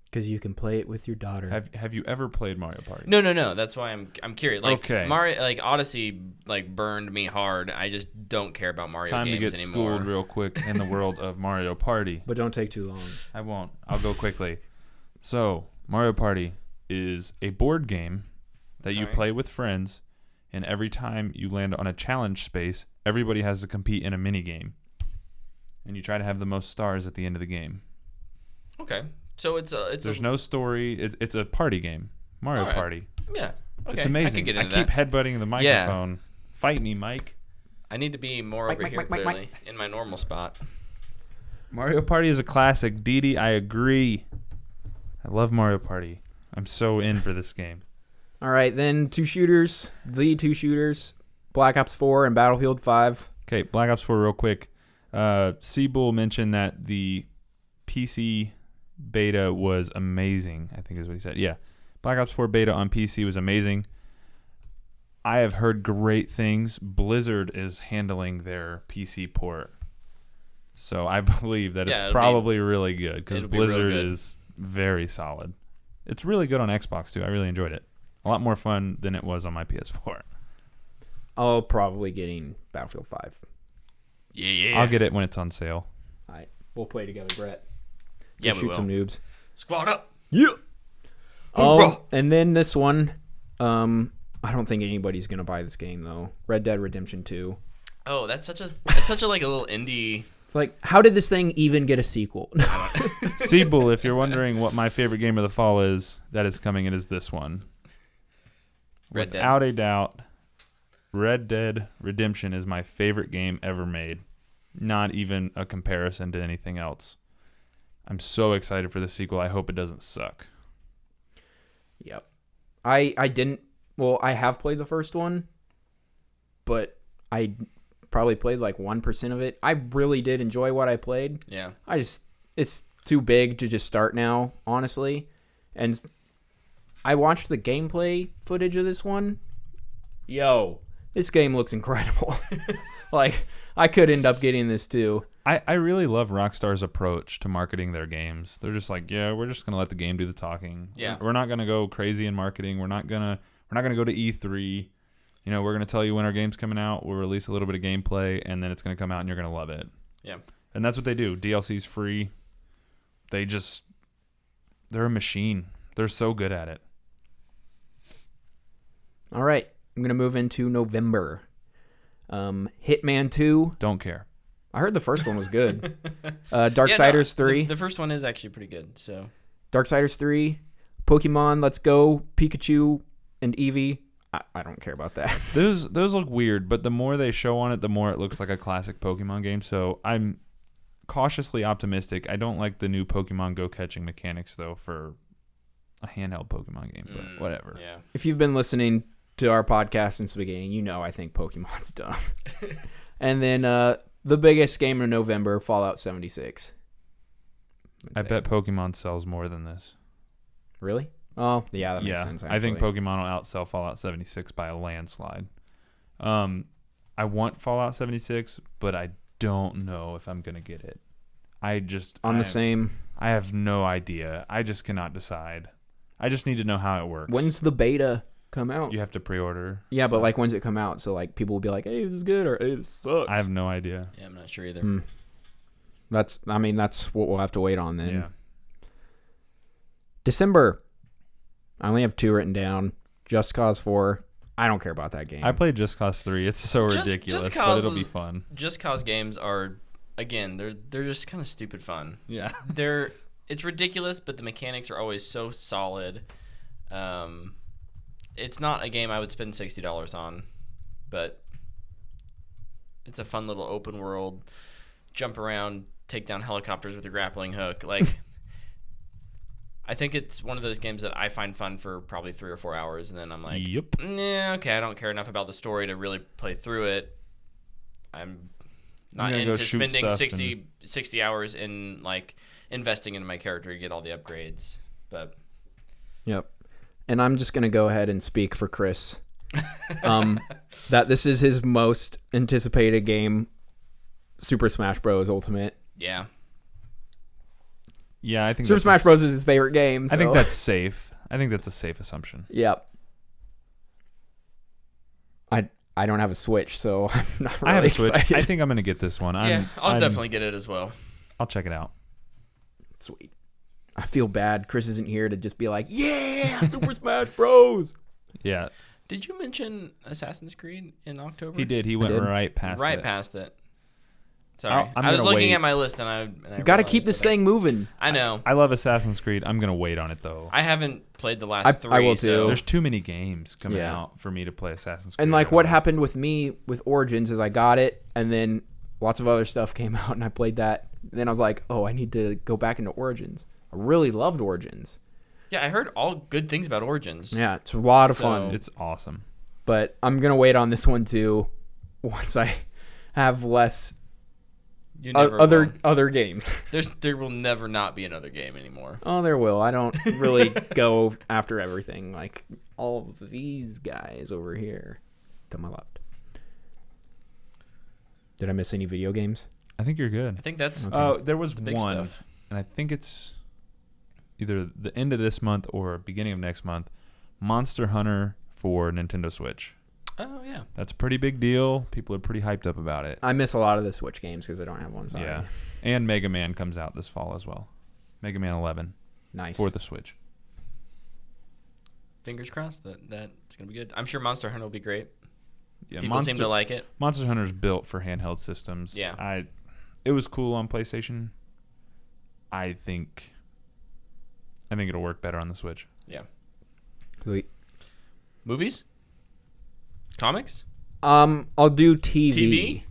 Because you can play it with your daughter. Have you ever played Mario Party? No. That's why I'm curious. Like, okay. Mario, like Odyssey, burned me hard. I just don't care about Mario games anymore. Time to get schooled real quick in the world of Mario Party. But don't take too long. I won't. I'll go quickly. So, Mario Party is a board game that you play with friends, and every time you land on a challenge space, everybody has to compete in a mini game, and you try to have the most stars at the end of the game. Okay. So there's no story. It's a party game. Mario Party. Yeah. Okay. It's amazing. I keep headbutting the microphone. Yeah. Fight me, Mike. I need to be more over here clearly in my normal spot. Mario Party is a classic. Dee, I agree. I love Mario Party. I'm so in for this game. All right, then the two shooters, Black Ops 4 and Battlefield 5. Okay, Black Ops 4 real quick. Seabull mentioned that the PC beta was amazing, I think is what he said. Yeah. Black Ops 4 beta on PC was amazing. I have heard great things. Blizzard is handling their PC port. So I believe that it's probably really good because Blizzard is very solid. It's really good on Xbox too. I really enjoyed it. A lot more fun than it was on my PS4. I'll probably getting Battlefield 5. Yeah. I'll get it when it's on sale. All right. We'll play together, Brett. Yeah, Go we shoot some will. noobs. Squad up. Yeah. Hoorah. Oh, and then this one, I don't think anybody's gonna buy this game though. Red Dead Redemption 2. Oh, that's such a like a little indie. It's like, how did this thing even get a sequel? Seebull, if you're wondering what my favorite game of the fall is, that is coming. It is this one. Red Dead. Without a doubt, Red Dead Redemption is my favorite game ever made. Not even a comparison to anything else. I'm so excited for the sequel. I hope it doesn't suck. Yep. I have played the first one, but I probably played like 1% of it. I really did enjoy what I played. Yeah. It's too big to just start now, honestly. And I watched the gameplay footage of this one. Yo, this game looks incredible. Like, I could end up getting this too. I really love Rockstar's approach to marketing their games. They're just like, yeah, we're just gonna let the game do the talking. Yeah. We're not gonna go crazy in marketing. We're not gonna go to E3. You know, we're gonna tell you when our game's coming out. We'll release a little bit of gameplay, and then it's gonna come out, and you're gonna love it. Yeah. And that's what they do. DLC's free. They're a machine. They're so good at it. All right, I'm gonna move into November. Hitman 2. Don't care. I heard the first one was good. Darksiders 3. The first one is actually pretty good. So Darksiders 3. Pokemon Let's Go, Pikachu, and Eevee. I don't care about that. Those look weird, but the more they show on it, the more it looks like a classic Pokemon game. So I'm cautiously optimistic. I don't like the new Pokemon Go catching mechanics, though, for a handheld Pokemon game, but whatever. Yeah. If you've been listening to our podcast since the beginning, you know I think Pokemon's dumb. And then the biggest game in November, Fallout 76. I bet Pokemon sells more than this. Really? Oh, yeah, that makes sense. I think actually. Pokemon will outsell Fallout 76 by a landslide. I want Fallout 76, but I don't know if I'm going to get it. I have no idea. I just cannot decide. I just need to know how it works. When's the beta come out? You have to pre-order. Yeah, but like, when's it come out? So like, people will be like, "Hey, this is good," or "Hey, this sucks." I have no idea. Yeah, I'm not sure either. That's what we'll have to wait on then. Yeah. December. I only have 2 written down. Just Cause 4. I don't care about that game. I played Just Cause 3. It's so ridiculous, but it'll be fun. Just Cause games are, again, they're just kind of stupid fun. Yeah. It's ridiculous, but the mechanics are always so solid. It's not a game I would spend $60 on, but it's a fun little open world, jump around, take down helicopters with a grappling hook. Like, I think it's one of those games that I find fun for probably 3 or 4 hours, and then I'm like, Yep. nah, okay, I don't care enough about the story to really play through it. I'm not into spending 60 hours in, like, investing into my character to get all the upgrades. But Yep. And I'm just going to go ahead and speak for Chris. That this is his most anticipated game, Super Smash Bros. Ultimate. yeah. Yeah, I think Super Smash Bros. Is his favorite game. So. I think that's safe. I think that's a safe assumption. Yep. I don't have a Switch, so I'm not really I have a Switch. excited. I think I'm going to get this one. I'll definitely get it as well. I'll check it out. Sweet. I feel bad Chris isn't here to just be like, yeah, Super Smash Bros. Yeah. Did you mention Assassin's Creed in October? He did. He went did. right past it. Right past it. Sorry. I'm I was gonna looking wait. at my list, and I Got to realized keep this that thing moving. I know. I love Assassin's Creed. I'm going to wait on it, though. I haven't played the last 3. I will too. So There's too many games coming Yeah. out for me to play Assassin's Creed. And like what happened with me with Origins is I got it, and then lots of other stuff came out, and I played that. And then I was like, oh, I need to go back into Origins. I really loved Origins. yeah, I heard all good things about Origins. Yeah, it's a lot of So- fun. It's awesome. But I'm going to wait on this one too once I have less You never will. other games. There will never not be another game anymore. Oh, there will. I don't really go after everything like all of these guys over here to my left. Did I miss any video games? I think you're good. I think that's There was the big one, stuff. and I think it's either the end of this month or beginning of next month. Monster Hunter for Nintendo Switch. Oh yeah. That's a pretty big deal. People are pretty hyped up about it. I miss a lot of the Switch games because I don't have one. Sorry. Yeah. And Mega Man comes out this fall as well. Mega Man 11 Nice. for the Switch. Fingers crossed that's gonna be good. I'm sure Monster Hunter will be great. Yeah, People seem to like it. Monster Hunter is built for handheld systems. Yeah. It was cool on PlayStation. I think it'll work better on the Switch. Yeah. Sweet. Movies? Comics? I'll do TV. TV?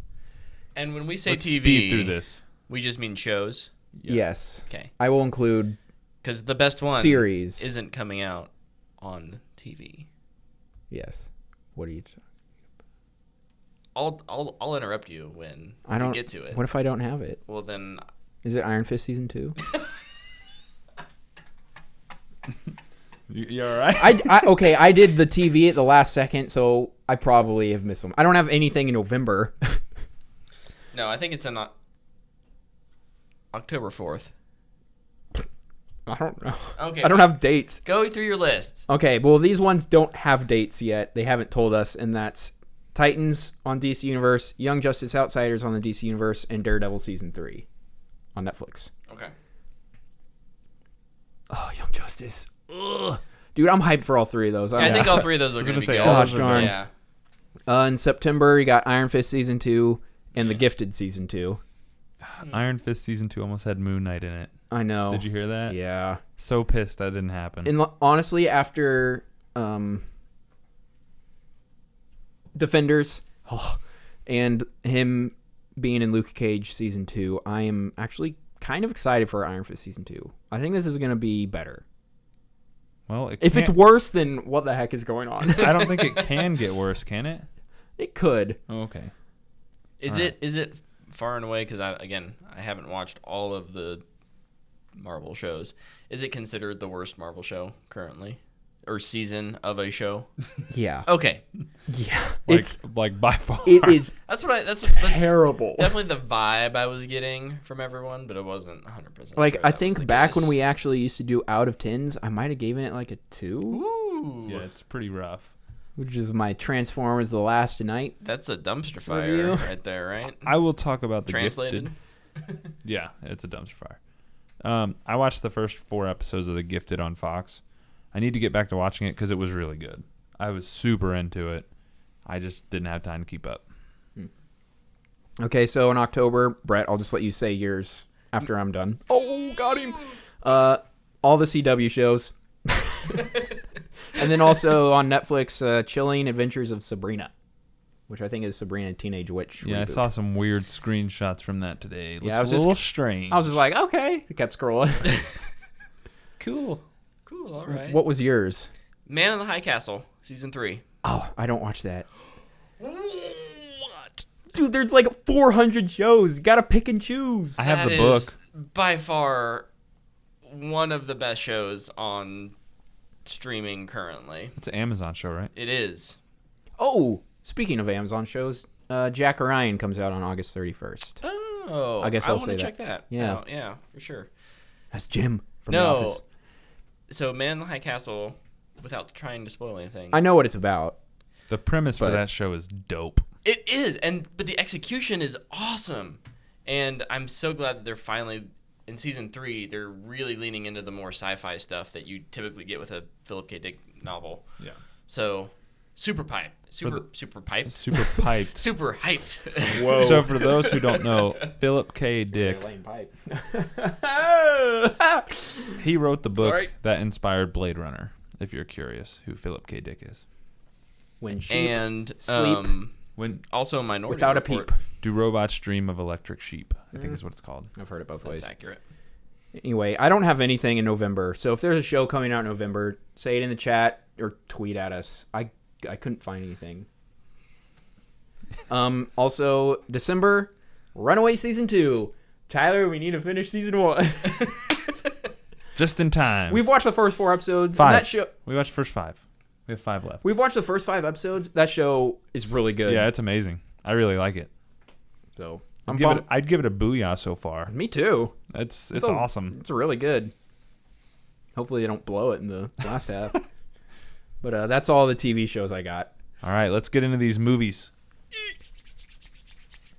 And when we say Let's TV, speed through this. we just mean shows. Yep. Yes. Okay. I will include Because the best one series. isn't coming out on TV. Yes. What are you? I'll interrupt you when I don't we get to it. What if I don't have it? Well, then Is it Iron Fist season 2? You all right? I did the TV at the last second, so I probably have missed them. I don't have anything in November. no, I think it's on October 4th. I don't know. Okay. I don't have dates. Go through your list. Okay, well, these ones don't have dates yet. They haven't told us, and that's Titans on DC Universe, Young Justice Outsiders on the DC Universe, and Daredevil Season 3 on Netflix. Okay. Oh, Young Justice. Ugh. Dude, I'm hyped for all three of those. I think all three of those are going to be good. Gosh darn. Yeah. In September, you got Iron Fist Season 2 and The Gifted Season 2. Iron Fist Season 2 almost had Moon Knight in it. I know. Did you hear that? Yeah. So pissed that didn't happen. And honestly, after Defenders and him being in Luke Cage Season 2, I am actually kind of excited for Iron Fist Season 2. I think this is going to be better. Well, if it's worse, then what the heck is going on? I don't think it can get worse, can it? It could. Oh, okay. Is it far and away, because I haven't watched all of the Marvel shows. Is it considered the worst Marvel show currently? Or season of a show? Yeah. Okay. Yeah. It's like by far. It is That's terrible. definitely the vibe I was getting from everyone, but it wasn't 100%. Like, sure I that think was the back case. when we actually used to do out of 10s, I might have given it like a 2, Ooh. Yeah, it's pretty rough. which is my Transformers The Last Night. That's a dumpster fire Review. right there, right? I will talk about the Translated. Gifted. Yeah, it's a dumpster fire. I watched the first 4 episodes of The Gifted on Fox. I need to get back to watching it because it was really good. I was super into it. I just didn't have time to keep up. Okay, so in October, Brett, I'll just let you say yours after I'm done. Oh, got him. All the CW shows. And then also on Netflix, Chilling Adventures of Sabrina, which I think is Sabrina Teenage Witch. Yeah, reboot. I saw some weird screenshots from that today. It Yeah, looks a little strange. I was just like, okay. I kept scrolling. cool. Cool, all right. What was yours? Man in the High Castle, season 3. Oh, I don't watch that. What? Dude, there's like 400 shows. You gotta pick and choose. I have That the book. is by far one of the best shows on streaming currently. It's an Amazon show, right? It is. Oh, speaking of Amazon shows, Jack Ryan comes out on August 31st. Oh, I guess I'll want say to that. check that. Yeah. Oh, yeah, for sure. That's Jim from The No. Office. So, Man in the High Castle, without trying to spoil anything, I know what it's about. The premise for But- that show is dope. it is, but the execution is awesome, and I'm so glad that they're finally in season 3. They're really leaning into the more sci-fi stuff that you typically get with a Philip K. Dick novel. Yeah. So, super piped, super piped, Super piped. super hyped. Whoa. So for those who don't know, Philip K. Dick, he wrote the book Sorry. that inspired Blade Runner, if you're curious who Philip K. Dick is. When sheep And sleep When also Minority without a Report. peep. do robots dream of electric sheep? I think is what it's called. I've heard it both That's ways. accurate. Anyway, I don't have anything in November. So if there's a show coming out in November, say it in the chat or tweet at us. I couldn't find anything. Also, December, Runaway Season 2. Tyler, we need to finish Season 1. Just in time. We've watched the first 4 episodes. 5. That show, We watched the first 5. We have 5 left. we've watched the first 5 episodes. That show is really good. Yeah, it's amazing. I really like it. So I'd give it a booyah so far. Me too. It's a- awesome. It's really good. Hopefully they don't blow it in the last half. But that's all the TV shows I got. All right, let's get into these movies.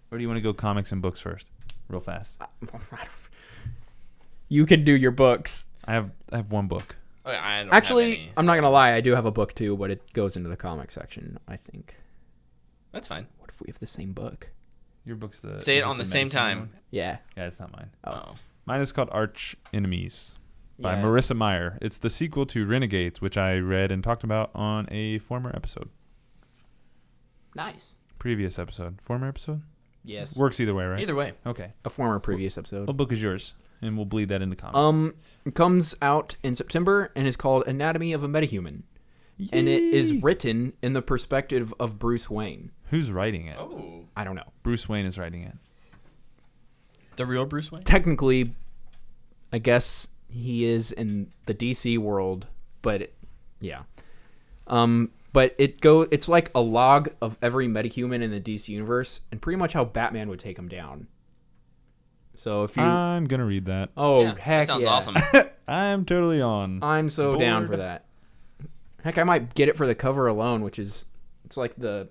Where do you want to go, comics and books first? Real fast. You can do your books. I have one book. Oh, yeah, I don't Actually, have any, I'm not going to lie. I do have a book, too, but it goes into the comic section, I think. That's fine. What if we have the same book? Your book's the... Say it on the same time. One? Yeah. Yeah, it's not mine. Oh. Mine is called Arch Enemies by Yeah. Marissa Meyer. It's the sequel to Renegades, which I read and talked about on a former episode. Nice. Previous episode. Former episode? Yes. Works either way, right? Either way. Okay. A former previous episode. What book is yours? And we'll bleed that into comics. It comes out in September and is called Anatomy of a Metahuman. Yay! And it is written in the perspective of Bruce Wayne. Who's writing it? Oh. I don't know. Bruce Wayne is writing it. The real Bruce Wayne? Technically, I guess he is in the DC world, but yeah. But it's like a log of every metahuman in the DC universe, and pretty much how Batman would take him down. So if you, I'm gonna read that. oh Yeah, heck, that sounds yeah. awesome. I'm totally on. I'm so down for Bored. that. Heck, I might get it for the cover alone, which is it's like the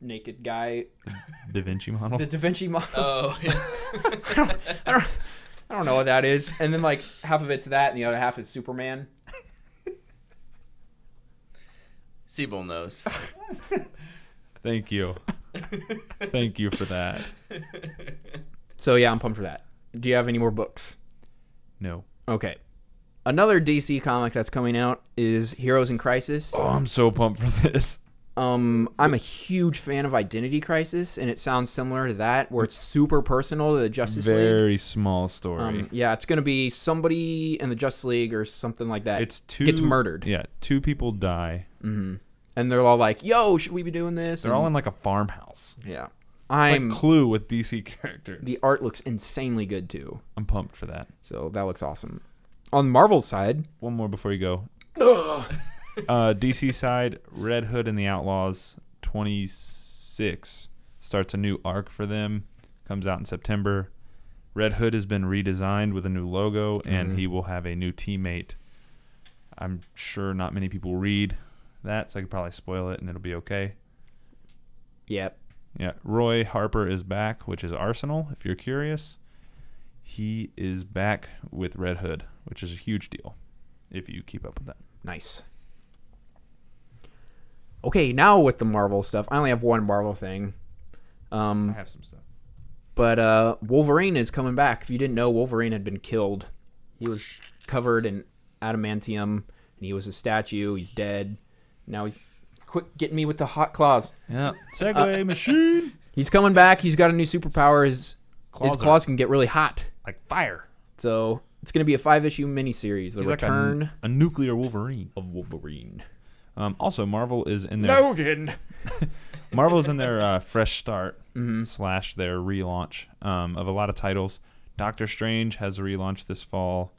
naked guy, Da Vinci model. the Da Vinci model. Oh, yeah. I don't know what that is. And then like half of it's that, and the other half is Superman. Siebel knows. Thank you. Thank you for that. So yeah, I'm pumped for that. Do you have any more books? No. Okay. Another DC comic that's coming out is Heroes in Crisis. Oh, I'm so pumped for this. I'm a huge fan of Identity Crisis, and it sounds similar to that, where it's super personal to the Justice League. Very small story. Yeah, it's going to be somebody in the Justice League or something like that. It's gets murdered. Yeah, 2 people die. Mm-hmm. And they're all like, yo, should we be doing this? They're all in like a farmhouse. Yeah. Like Clue with DC characters. The art looks insanely good, too. I'm pumped for that. So that looks awesome. On Marvel's side... One more before you go. DC side, Red Hood and the Outlaws 26 starts a new arc for them. Comes out in September. Red Hood has been redesigned with a new logo, and he will have a new teammate. I'm sure not many people read that, so I could probably spoil it, and it'll be okay. Yep. Yeah, Roy Harper is back, which is Arsenal, if you're curious. He is back with Red Hood, which is a huge deal, if you keep up with that. Nice. Okay, now with the Marvel stuff, I only have one Marvel thing. I have some stuff. But Wolverine is coming back. If you didn't know, Wolverine had been killed. He was covered in adamantium, and he was a statue. He's dead. Now he's... Quit getting me with the hot claws. Yeah, Segway machine. He's coming back. He's got a new superpower. His claws can get really hot. Like fire. So it's going to be a 5-issue miniseries. The He's Return like a nuclear Wolverine. of Wolverine. Also, Marvel is in their... Logan! Marvel's in their fresh start / Mm-hmm. their relaunch of a lot of titles. Doctor Strange has a relaunch this fall.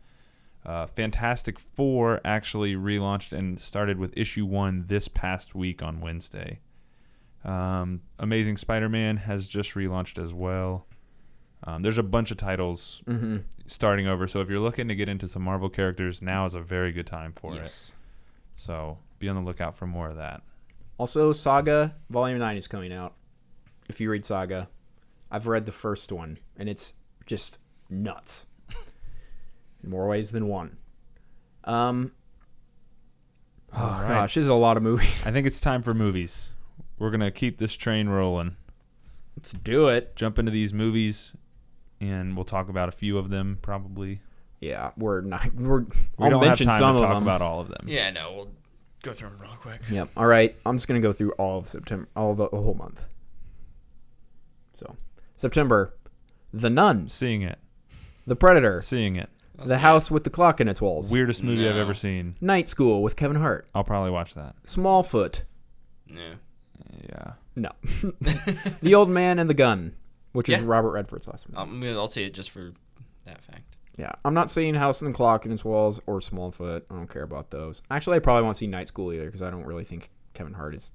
Fantastic Four actually relaunched and started with issue 1 this past week on Wednesday. Amazing Spider-Man has just relaunched as well. There's a bunch of titles starting over, so if you're looking to get into some Marvel characters, now is a very good time for it. So be on the lookout for more of that. Also, Saga Volume 9 is coming out. If you read Saga, I've read the first one, and it's just nuts. In more ways than one. Oh, gosh, this is a lot of movies. I think it's time for movies. We're going to keep this train rolling. Let's do it. Jump into these movies, and we'll talk about a few of them probably. Yeah, we're not. We I'll don't have mention time some to of talk them. about all of them. Yeah, no, we'll go through them real quick. Yep. All right. I'm just gonna go through all of September, the whole month. So, September, The Nun, Seeing it. The Predator, Seeing it. The House with the Clock in its Walls, Weirdest movie I've No. ever seen. Night School with Kevin Hart, I'll probably watch that. Smallfoot, Yeah. Yeah. no, The Old Man and the Gun, which is Yeah. Robert Redford's last movie. I'll say it just for that fact. Yeah, I'm not saying House and the Clock in its Walls or Smallfoot. I don't care about those. Actually, I probably won't see Night School either because I don't really think Kevin Hart is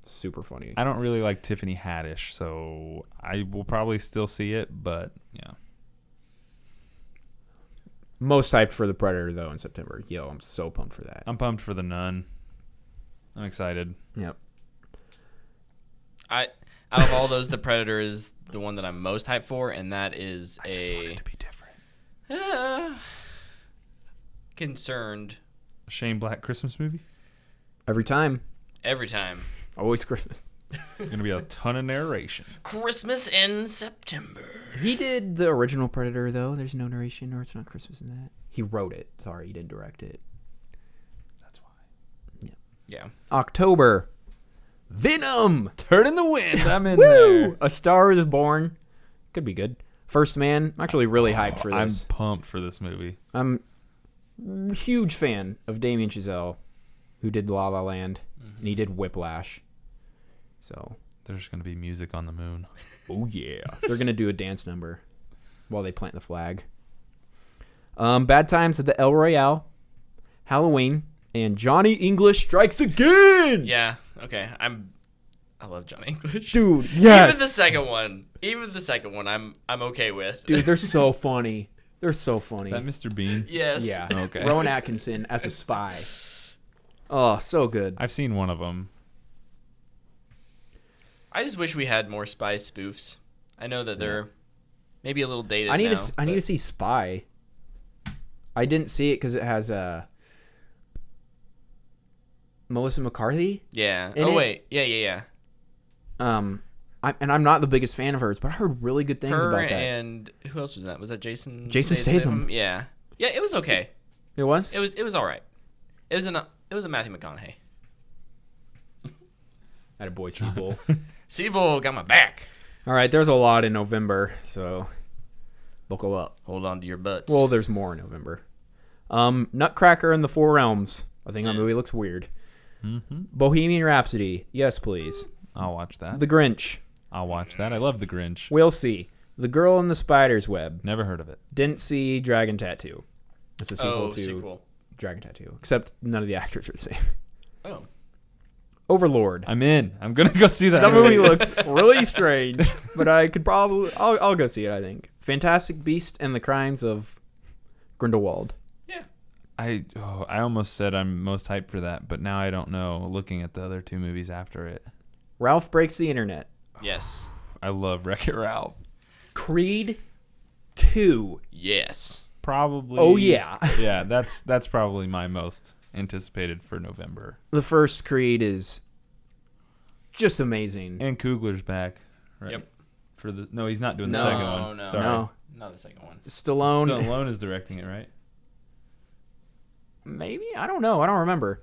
super funny. I don't really like Tiffany Haddish, so I will probably still see it, but yeah. Most hyped for The Predator, though, in September. Yo, I'm so pumped for that. I'm pumped for The Nun. I'm excited. Yep. Out of all those, The Predator is the one that I'm most hyped for, and that is I just want it to be different. Concerned. Shane Black Christmas movie? Every time. Every time. Always Christmas. Going to be a ton of narration. Christmas in September. He did the original Predator, though. There's no narration, or it's not Christmas in that. He wrote it. Sorry, he didn't direct it. That's why. Yeah. October. Venom. Turn in the wind. I'm in Woo! there. A Star is Born. Could be good. First Man. I'm actually really hyped for I'm this. pumped for this movie. I'm a huge fan of Damien Chazelle, who did La La Land, and he did Whiplash. So There's going to be music on the moon. oh yeah, they're gonna do a dance number while they plant the flag. Bad Times at the El Royale, Halloween, and Johnny English Strikes Again. Yeah. Okay. I love Johnny English. Dude, yes. Even the second one, I'm okay with. Dude, they're so funny. They're so funny. Is that Mr. Bean? Yes. Yeah. Okay. Rowan Atkinson as a spy. Oh, so good. I've seen one of them. I just wish we had more spy spoofs. I know that they're maybe a little dated. I need now, to see Spy. I didn't see it because it has Melissa McCarthy. Yeah. in Oh it. wait. Yeah. I'm not the biggest fan of hers, but I heard really good things Her about that. and who else was that? Was that Jason? Jason Statham. Yeah. Yeah. It was okay. It was? It was all right. It was a Matthew McConaughey. At a boy sequel. Siebel got my back. All right, there's a lot in November, so buckle up. Hold on to your butts. Well, there's more in November. Nutcracker in the Four Realms. I think that movie looks weird. Mm-hmm. Bohemian Rhapsody. Yes, please. I'll watch that. The Grinch. I'll watch that. I love The Grinch. We'll see. The Girl in the Spider's Web. Never heard of it. Didn't see Dragon Tattoo. It's a sequel to sequel. Dragon Tattoo, except none of the actors are the same. Oh. Overlord. I'm in. I'm going to go see that That movie looks really strange, but I could probably... I'll go see it, I think. Fantastic Beast and the Crimes of Grindelwald. Yeah. I almost said I'm most hyped for that, but now I don't know, looking at the other two movies after it. Ralph Breaks the Internet. Yes. I love Wreck-It Ralph. Creed 2. Yes. Probably. Oh, yeah. Yeah, that's probably my most anticipated for November. The first Creed is just amazing. And Coogler's back, right? Yep. No, he's not doing the No. second one. No. Sorry. No. Not the second one. Stallone. Stallone is directing it, right? Maybe? I don't know. I don't remember.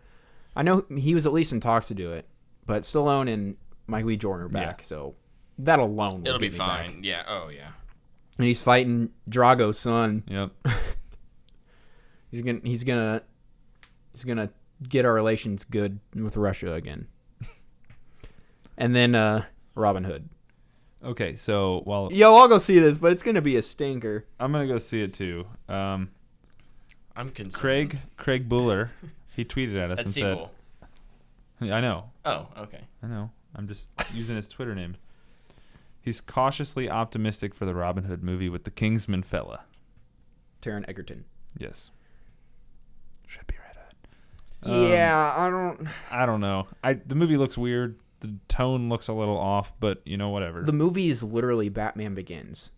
I know he was at least in talks to do it, but Stallone and Michael B. Jordan are back, so that alone will It'll be get me back. fine. Yeah. Oh yeah. And he's fighting Drago's son. Yep. He's gonna get our relations good with Russia again. And then Robin Hood. Okay, so while Yo, I'll go see this, but it's gonna be a stinker. I'm gonna go see it too. I'm concerned. Craig Buller, he tweeted at us That's and sequel. said, "I know, Oh, okay. I know. I'm just using his Twitter name. He's cautiously optimistic for the Robin Hood movie with the Kingsman fella. Taron Egerton. Yes, should be Red Hood. Yeah, I don't know. The movie looks weird. The tone looks a little off, but whatever. The movie is literally Batman Begins.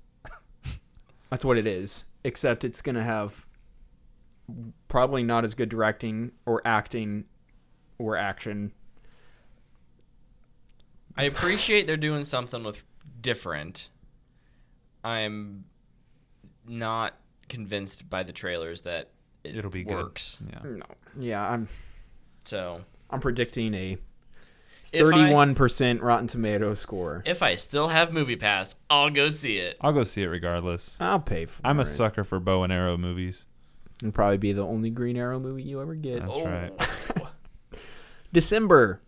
That's what it is. Except it's gonna have probably not as good directing or acting or action. I appreciate they're doing something with different. I'm not convinced by the trailers that It'll be works. good. Yeah. No. Yeah, So I'm predicting a If I- 31% Rotten Tomatoes score. if I still have Movie Pass, I'll go see it. I'll go see it regardless. I'll pay for it. I'm a sucker for bow and arrow movies. It'll probably be the only Green Arrow movie you ever get. That's right. December.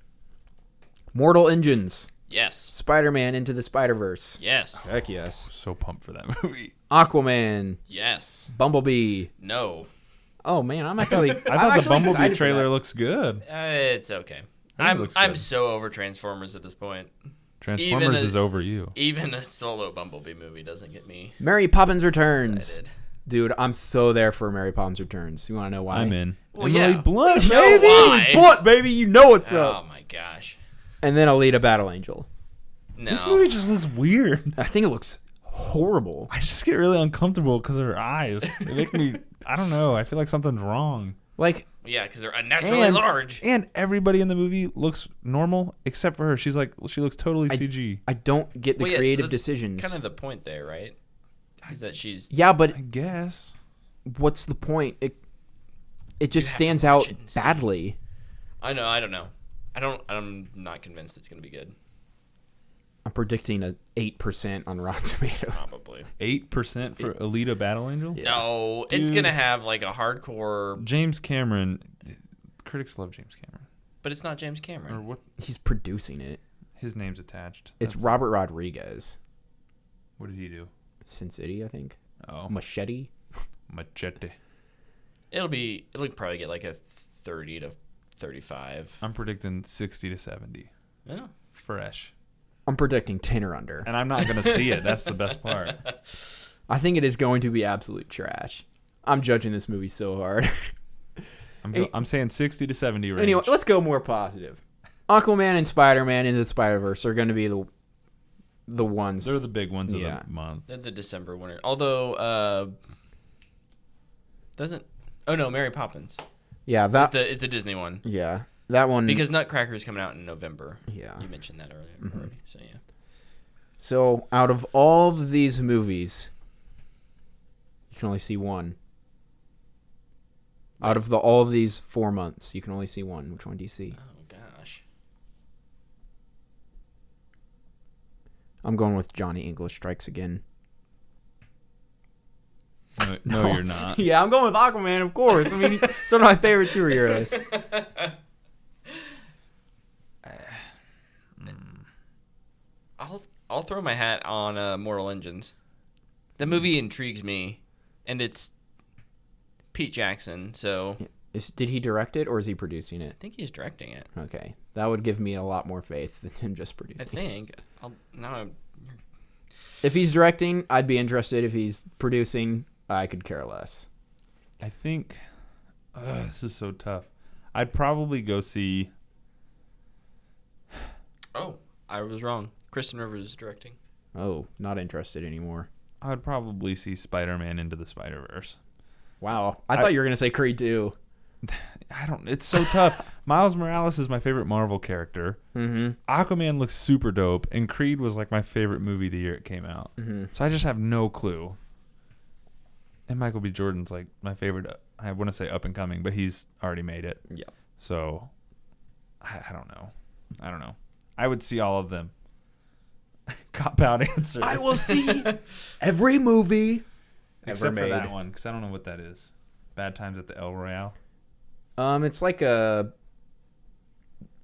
Mortal Engines. Yes. Spider-Man Into the Spider-Verse. Yes. Heck yes. So pumped for that movie. Aquaman. Yes. Bumblebee. No. Oh man, I'm actually. I thought the Bumblebee trailer looks good. It's okay. I think it looks I'm good. so over Transformers at this point. Transformers is over you. Even a solo Bumblebee movie doesn't get me Mary Poppins Returns. excited. Dude, I'm so there for Mary Poppins Returns. You want to know why? I'm in. Well, Emily yeah. Blunt, You know baby. why. Blunt, baby, you know what's Oh up. my gosh. And then Alita Battle Angel. No. This movie just looks weird. I think it looks horrible. I just get really uncomfortable because of her eyes. They make me, I don't know. I feel like something's wrong. Like, Yeah, because they're unnaturally large. And everybody in the movie looks normal except for her. She looks totally CG. I don't get the creative that's decisions. kind of the point there, right? Is that she's... Yeah, but I guess. what's the point? It just have to stands watch out it and see. badly. I know. I don't know. I'm not convinced it's going to be good. I'm predicting a 8% on Rotten Tomatoes. Probably. 8% for Alita Battle Angel? Yeah. No, it's Dude. going to have like a hardcore... James Cameron. Critics love James Cameron. But it's not James Cameron. Or what? He's producing it. His name's attached. It's Robert Rodriguez. What did he do? Sin City, I think. Oh. Machete. Machete. It'll probably get like a 30 to 35. I'm predicting 60 to 70. Yeah. Fresh. I'm predicting 10 or under. And I'm not going to see it. That's the best part. I think it is going to be absolute trash. I'm judging this movie so hard. I'm saying 60 to 70 range. Anyway, let's go more positive. Aquaman and Spider-Man into the Spider-Verse are going to be the ones. They're the big ones of Yeah. the month. They're the December winner. Although, Mary Poppins Yeah, that. is the Disney one. Yeah, that one. Because Nutcracker is coming out in November. Yeah. You mentioned that earlier already. So, yeah. So, out of all of these movies, you can only see one. Out of all of these 4 months, you can only see one. Which one do you see? Oh, gosh. I'm going with Johnny English Strikes Again. No, you're not. Yeah, I'm going with Aquaman, of course. I mean, it's one of my favorite superheroes. I'll throw my hat on Mortal Engines. The movie intrigues me, and it's Pete Jackson, so Did he direct it, or is he producing it? I think he's directing it. Okay, that would give me a lot more faith than him just producing. I think. If he's directing, I'd be interested. If he's producing, I could care less. I think this is so tough. I'd probably go see. Oh, I was wrong. Kristen Rivers is directing. Oh, not interested anymore. I would probably see Spider-Man Into the Spider-Verse. Wow, I thought you were gonna say Creed 2. It's so tough. Miles Morales is my favorite Marvel character. Mm-hmm. Aquaman looks super dope, and Creed was like my favorite movie the year it came out. Mm-hmm. So I just have no clue. And Michael B. Jordan's like my favorite. I want to say up and coming, but he's already made it. Yeah. So I don't know. I would see all of them. Cop out answer. I will see every movie Except ever for made. that one, because I don't know what that is. Bad Times at the El Royale. It's like a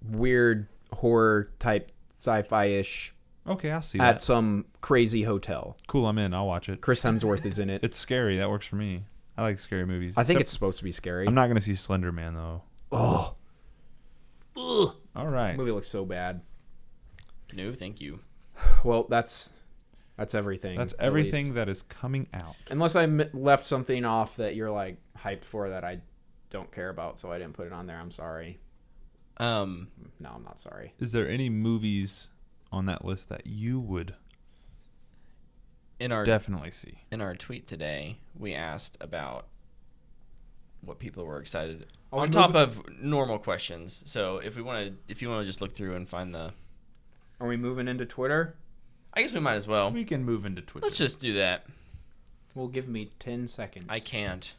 weird horror type sci-fi-ish Okay, I'll see at that. some crazy hotel. Cool, I'm in. I'll watch it. Chris Hemsworth is in it. It's scary. That works for me. I like scary movies. I think Except it's supposed to be scary. I'm not going to see Slender Man, though. Oh. Ugh. All right. The movie looks so bad. No, thank you. Well, that's everything. That's at everything least. that is coming out. Unless I left something off that you're like hyped for that I don't care about, so I didn't put it on there. I'm sorry. No, I'm not sorry. Is there any movies on that list that you would definitely see? In our tweet today, we asked about what people were excited Are we on top of normal questions. So if you want to just look through and find the, Are we moving into Twitter? I guess we might as well. We can move into Twitter. Let's just do that. Well, give me 10 seconds. I can't.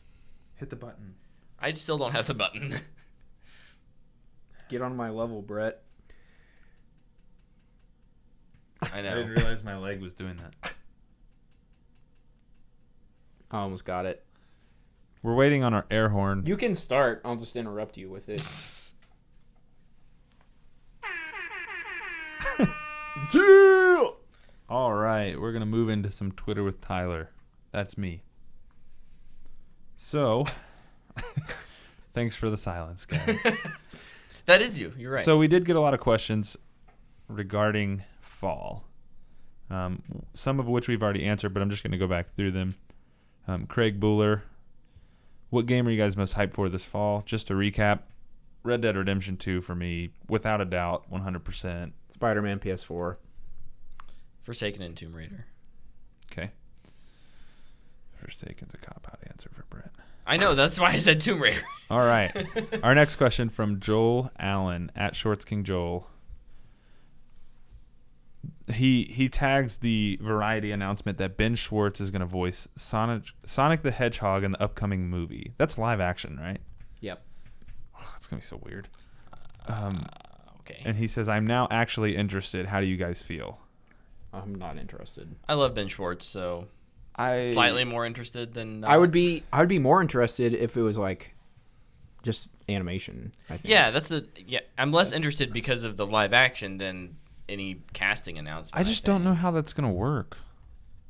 hit the button. I still don't have the button. Get on my level, Brett. I I know. didn't realize my leg was doing that. I almost got it. We're waiting on our air horn. You can start. I'll just interrupt you with it. Yeah! All right, we're going to move into some Twitter with Tyler. That's me. So, thanks for the silence, guys. That is you. You're right. So we did get a lot of questions regarding fall, some of which we've already answered, but I'm just going to go back through them. Craig Bueller, what game are you guys most hyped for this fall? Just to recap, Red Dead Redemption 2 for me, without a doubt, 100%. Spider-Man PS4. Forsaken and Tomb Raider. Okay. Forsaken's a cop-out answer for Brett. I know. That's why I said Tomb Raider. All right. Our next question from Joel Allen at Shorts King Joel. He tags the Variety announcement that Ben Schwartz is going to voice Sonic the Hedgehog in the upcoming movie. That's live action, right? Yep. Oh, that's going to be so weird. Okay. And he says, I'm now actually interested. How do you guys feel? I'm not interested. I love Ben Schwartz, so slightly more interested than. I would be more interested if it was like just animation. I think. Yeah, I'm less interested because of the live action than any casting announcement. I just don't know how that's gonna work.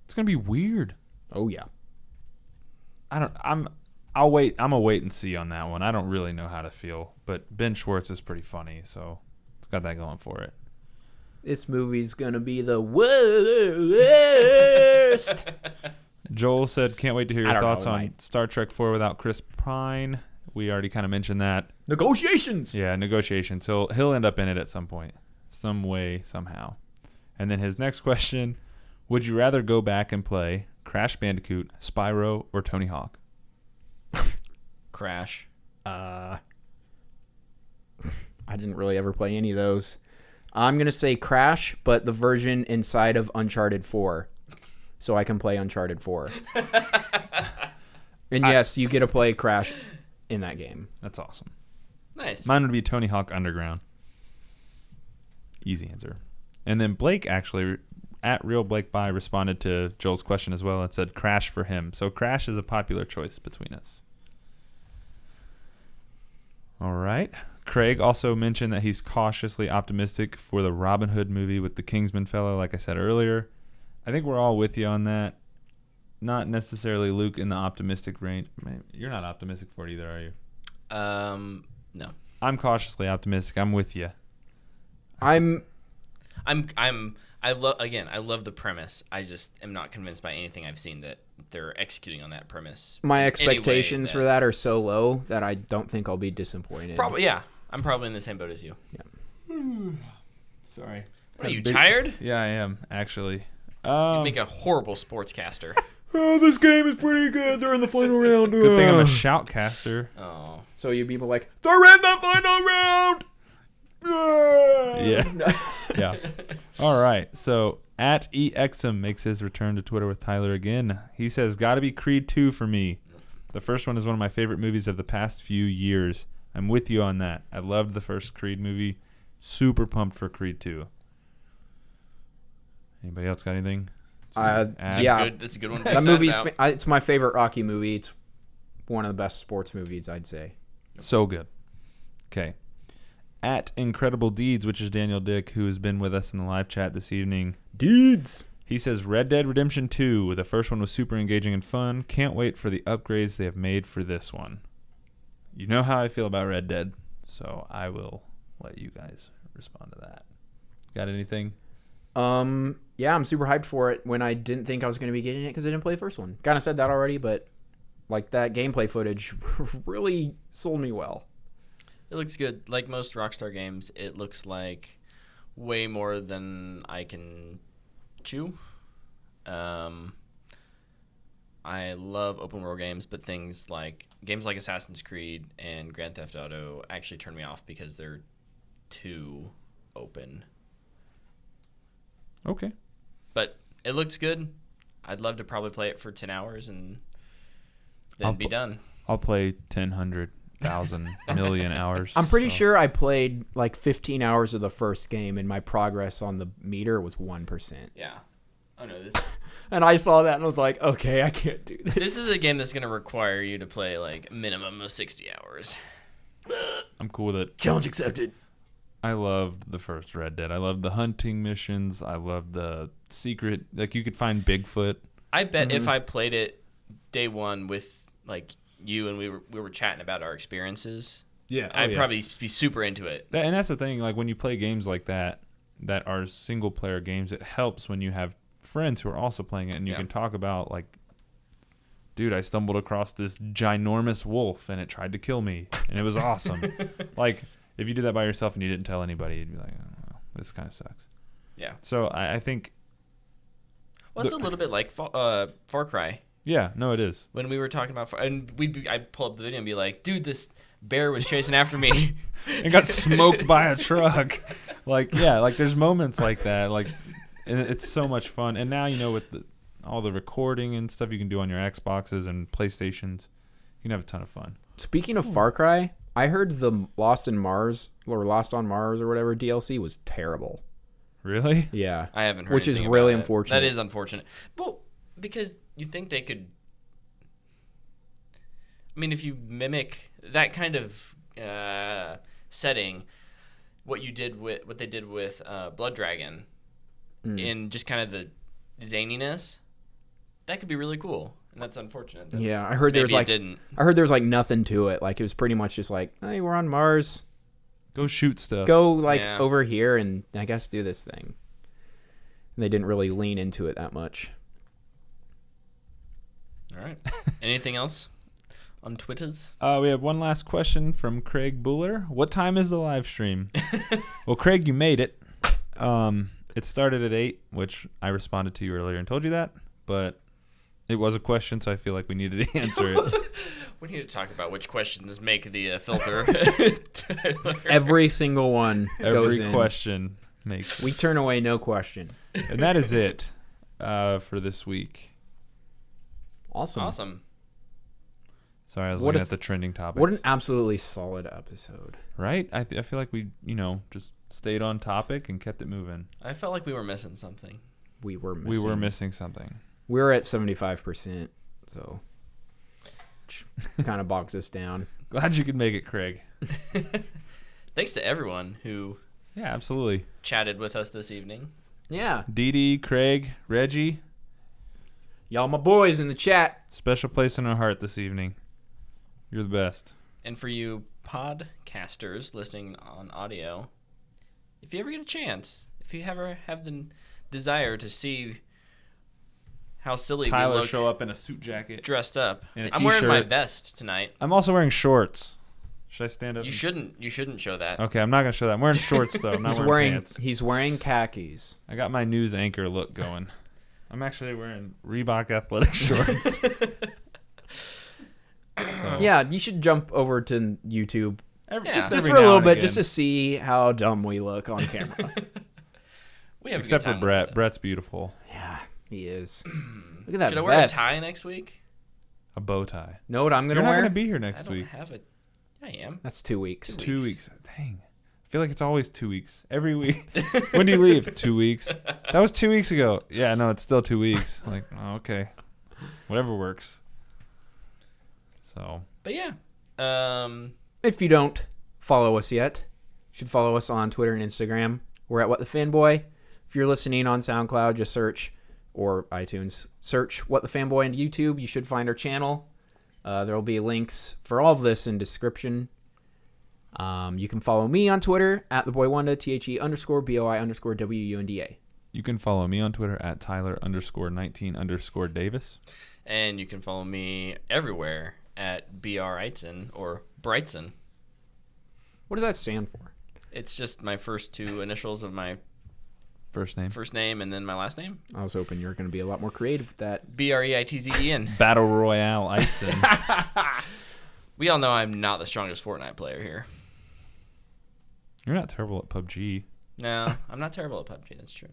It's gonna be weird. Oh yeah. I'll wait. I'm gonna wait and see on that one. I don't really know how to feel, but Ben Schwartz is pretty funny, so it's got that going for it. This movie's gonna be the worst. Joel said, "Can't wait to hear your thoughts on Mike. Star Trek 4 without Chris Pine." We already kind of mentioned that. Negotiations. Yeah, negotiations. He'll end up in it at some point, some way, somehow. And then his next question: would you rather go back and play Crash Bandicoot, Spyro, or Tony Hawk? Crash. I didn't really ever play any of those. I'm gonna say Crash, but the version inside of Uncharted 4, so I can play Uncharted 4. And yes, you get to play Crash in that game. That's awesome. Nice. Mine would be Tony Hawk Underground. Easy answer. And then Blake actually, at Real Blake By, responded to Joel's question as well and said Crash for him. So Crash is a popular choice between us. All right. Craig also mentioned that he's cautiously optimistic for the Robin Hood movie with the Kingsman fellow, like I said earlier. I think we're all with you on that. Not necessarily Luke in the optimistic range. Man, you're not optimistic for it either, are you? No. I'm cautiously optimistic. I'm with you. I love the premise. I just am not convinced by anything I've seen that they're executing on that premise. My expectations for that are so low that I don't think I'll be disappointed. Probably, yeah. I'm probably in the same boat as you. Yeah. Sorry. What, are you tired? Yeah, I am, actually. You make a horrible sportscaster. Oh, this game is pretty good. They're in the final round. Good thing I'm a shoutcaster. Oh. So you people like, they're in the final round. Yeah. Yeah. All right. So at EXM makes his return to Twitter with Tyler again. He says, gotta be Creed 2 for me. The first one is one of my favorite movies of the past few years. I'm with you on that. I loved the first Creed movie. Super pumped for Creed 2. Anybody else got anything? Yeah. That's a good one. That movie's it's my favorite Rocky movie. It's one of the best sports movies, I'd say. So good. Okay. At Incredible Deeds, which is Daniel Dick, who has been with us in the live chat this evening. Deeds. He says, Red Dead Redemption 2. The first one was super engaging and fun. Can't wait for the upgrades they have made for this one. You know how I feel about Red Dead, so I will let you guys respond to that. Got anything? Yeah, I'm super hyped for it when I didn't think I was going to be getting it because I didn't play the first one. Kind of said that already, but like that gameplay footage really sold me well. It looks good. Like most Rockstar games, it looks like way more than I can chew. I love open world games, but games like Assassin's Creed and Grand Theft Auto actually turn me off because they're too open. Okay. But it looks good. I'd love to probably play it for 10 hours and then be done. I'll play 1,000 million hours. I'm pretty sure I played like 15 hours of the first game and my progress on the meter was 1%. Yeah. Oh no, this And I saw that and I was like, okay, I can't do this. this is a game that's going to require you to play like minimum of 60 hours. I'm cool with it. Challenge accepted. I loved the first Red Dead. I loved the hunting missions. I loved the secret, like you could find Bigfoot. I bet if I played it day one with like you and we were chatting about our experiences, I'd probably be super into it. And that's the thing, like when you play games like that are single player games, it helps when you have friends who are also playing it and you can talk about like, dude, I stumbled across this ginormous wolf and it tried to kill me and it was awesome. Like if you did that by yourself and you didn't tell anybody, you'd be like, oh, this kind of sucks. Yeah. So I think Well, it's a little bit like Far Cry. Yeah, no, it is. When we were talking about, I'd pull up the video and be like, dude, this bear was chasing after me. And got smoked by a truck. Like, yeah, like there's moments like that. Like, and it's so much fun. And now, with all the recording and stuff you can do on your Xboxes and PlayStations, you can have a ton of fun. Speaking of Far Cry, I heard the Lost on Mars or whatever DLC was terrible. Really? Yeah. I haven't heard Which is anything really about it. unfortunate. That is unfortunate. Well, because you think they could... I mean, if you mimic that kind of setting, what they did with Blood Dragon, in just kind of the zaniness, that could be really cool. And that's unfortunate. Yeah, I heard there's like nothing to it. Like it was pretty much just like, hey, we're on Mars. Go shoot stuff. Go over here and I guess do this thing. And they didn't really lean into it that much. All right. Anything else on Twitters? We have one last question from Craig Buller. What time is the live stream? Well, Craig, you made it. It started at 8, which I responded to you earlier and told you that, but it was a question, so I feel like we needed to answer it. We need to talk about which questions make the filter. Every single one goes in. Every question makes. We turn away no question. And that is it for this week. Awesome. Sorry, I was looking at the trending topics. What an absolutely solid episode. Right? I feel like we, just stayed on topic and kept it moving. I felt like we were missing something. We were missing something. We're at 75%, so kind of bogs us down. Glad you could make it, Craig. Thanks to everyone who absolutely chatted with us this evening. Yeah. Dee Dee, Craig, Reggie. Y'all my boys in the chat. Special place in our heart this evening. You're the best. And for you podcasters listening on audio, if you ever get a chance, if you ever have the desire to see how silly Tyler we look show up in a suit jacket, dressed up. and a I'm wearing my t-shirt. vest tonight. I'm also wearing shorts. Should I stand up? You shouldn't show that. Okay, I'm not gonna show that. I'm wearing shorts though. I'm not wearing pants. He's wearing khakis. I got my news anchor look going. I'm actually wearing Reebok athletic shorts. So. Yeah, you should jump over to YouTube Just for every a now little and bit, again. just to see how dumb we look on camera. We have Except a good for time Brett. with it. Brett's beautiful. Yeah, he is. Look at that Should I vest. wear a tie next week? A bow tie. Know what I'm You're gonna not wear? gonna be here I next don't week. have a. I am. That's 2 weeks. 2 weeks. Dang. I feel like it's always 2 weeks. Every week. When do you leave? 2 weeks. That was 2 weeks ago. Yeah, no, it's still 2 weeks. Like, oh, okay. Whatever works. So. But yeah. If you don't follow us yet, you should follow us on Twitter and Instagram. We're at What the Fanboy. If you're listening on SoundCloud, just search, or iTunes, search What the Fanboy on YouTube. You should find our channel. There will be links for all of this in description. You can follow me on Twitter at TheBoyWanda, THE_BOI_WUNDA. You can follow me on Twitter at Tyler_19_Davis. And you can follow me everywhere at BRIghton or Brightson. What does that stand for? It's just my first two initials of my First name. and then my last name. I was hoping you were going to be a lot more creative with that. BREITZEN. Battle Royale Eitzen. We all know I'm not the strongest Fortnite player here. You're not terrible at PUBG. No, I'm not terrible at PUBG. That's true.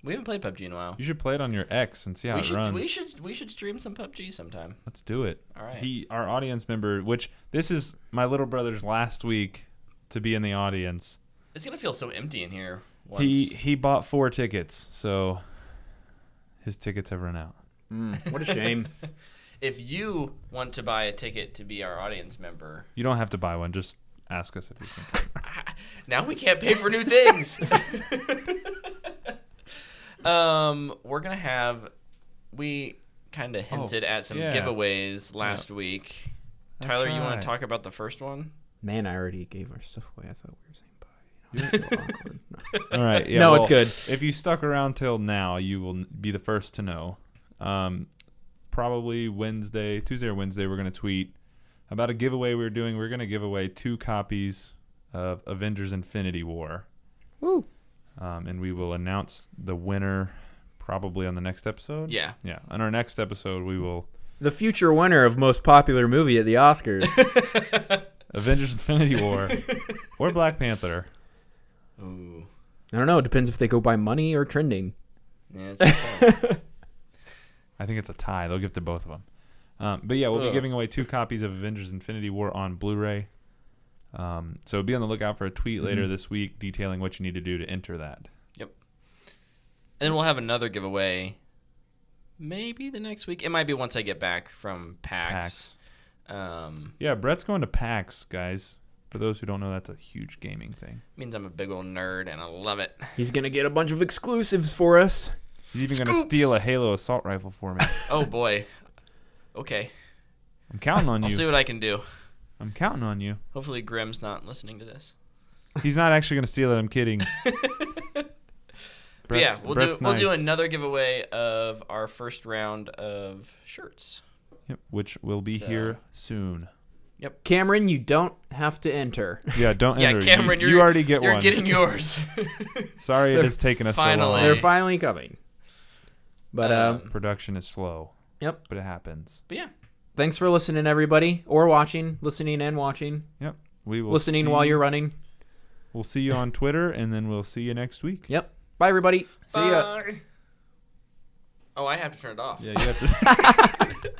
We haven't played PUBG in a while. You should play it on your X and see how it runs. We should stream some PUBG sometime. Let's do it. All right. Our audience member, which this is my little brother's last week to be in the audience. It's gonna feel so empty in here. Once. He bought 4 tickets, so his tickets have run out. What a shame. If you want to buy a ticket to be our audience member, You don't have to buy one. Just ask us if you can. now we can't pay for new things. We're gonna have. We kind of hinted at some giveaways last week. Tyler, you want to talk about the first one? Man, I already gave our stuff away. I thought we were saying bye. It's so awkward. No. All right. Yeah, No, it's good. If you stuck around till now, you will be the first to know. Probably Tuesday or Wednesday, we're going to tweet about a giveaway we're doing. We're going to give away 2 copies of Avengers Infinity War. Woo. And we will announce the winner probably on the next episode. Yeah. Yeah. On our next episode, we will The future winner of most popular movie at the Oscars. Avengers: Infinity War or Black Panther. Ooh. I don't know. It depends if they go by money or trending. Yeah, it's a good point. I think it's a tie. They'll give to both of them. But yeah, we'll be giving away 2 copies of Avengers: Infinity War on Blu-ray. So be on the lookout for a tweet later this week detailing what you need to do to enter that. Yep. And then we'll have another giveaway maybe the next week. It might be once I get back from PAX. Yeah, Brett's going to PAX, guys. For those who don't know, that's a huge gaming thing. Means I'm a big old nerd and I love it. He's going to get a bunch of exclusives for us. He's even going to steal a Halo assault rifle for me. Oh, boy. Okay. I'm counting on I'll you. see what I can do. I'm counting on you. Hopefully Grimm's not listening to this. He's not actually going to steal it. I'm kidding. But yeah, Brett's we'll do nice. another giveaway of our first round of shirts. Yep, which will be here soon. Cameron, you don't have to enter. Yeah, don't enter. Yeah, Cameron, you already get you're one. getting yours. Sorry it has taken us so Finally. long. They're finally coming. But Production is slow. Yep. But it happens. But yeah. Thanks for listening, everybody, or watching, listening and watching. Yep. We will listening while you're running. We'll see you on Twitter, and then we'll see you next week. Yep. Bye, everybody. See ya. Oh, I have to turn it off. Yeah, you have to.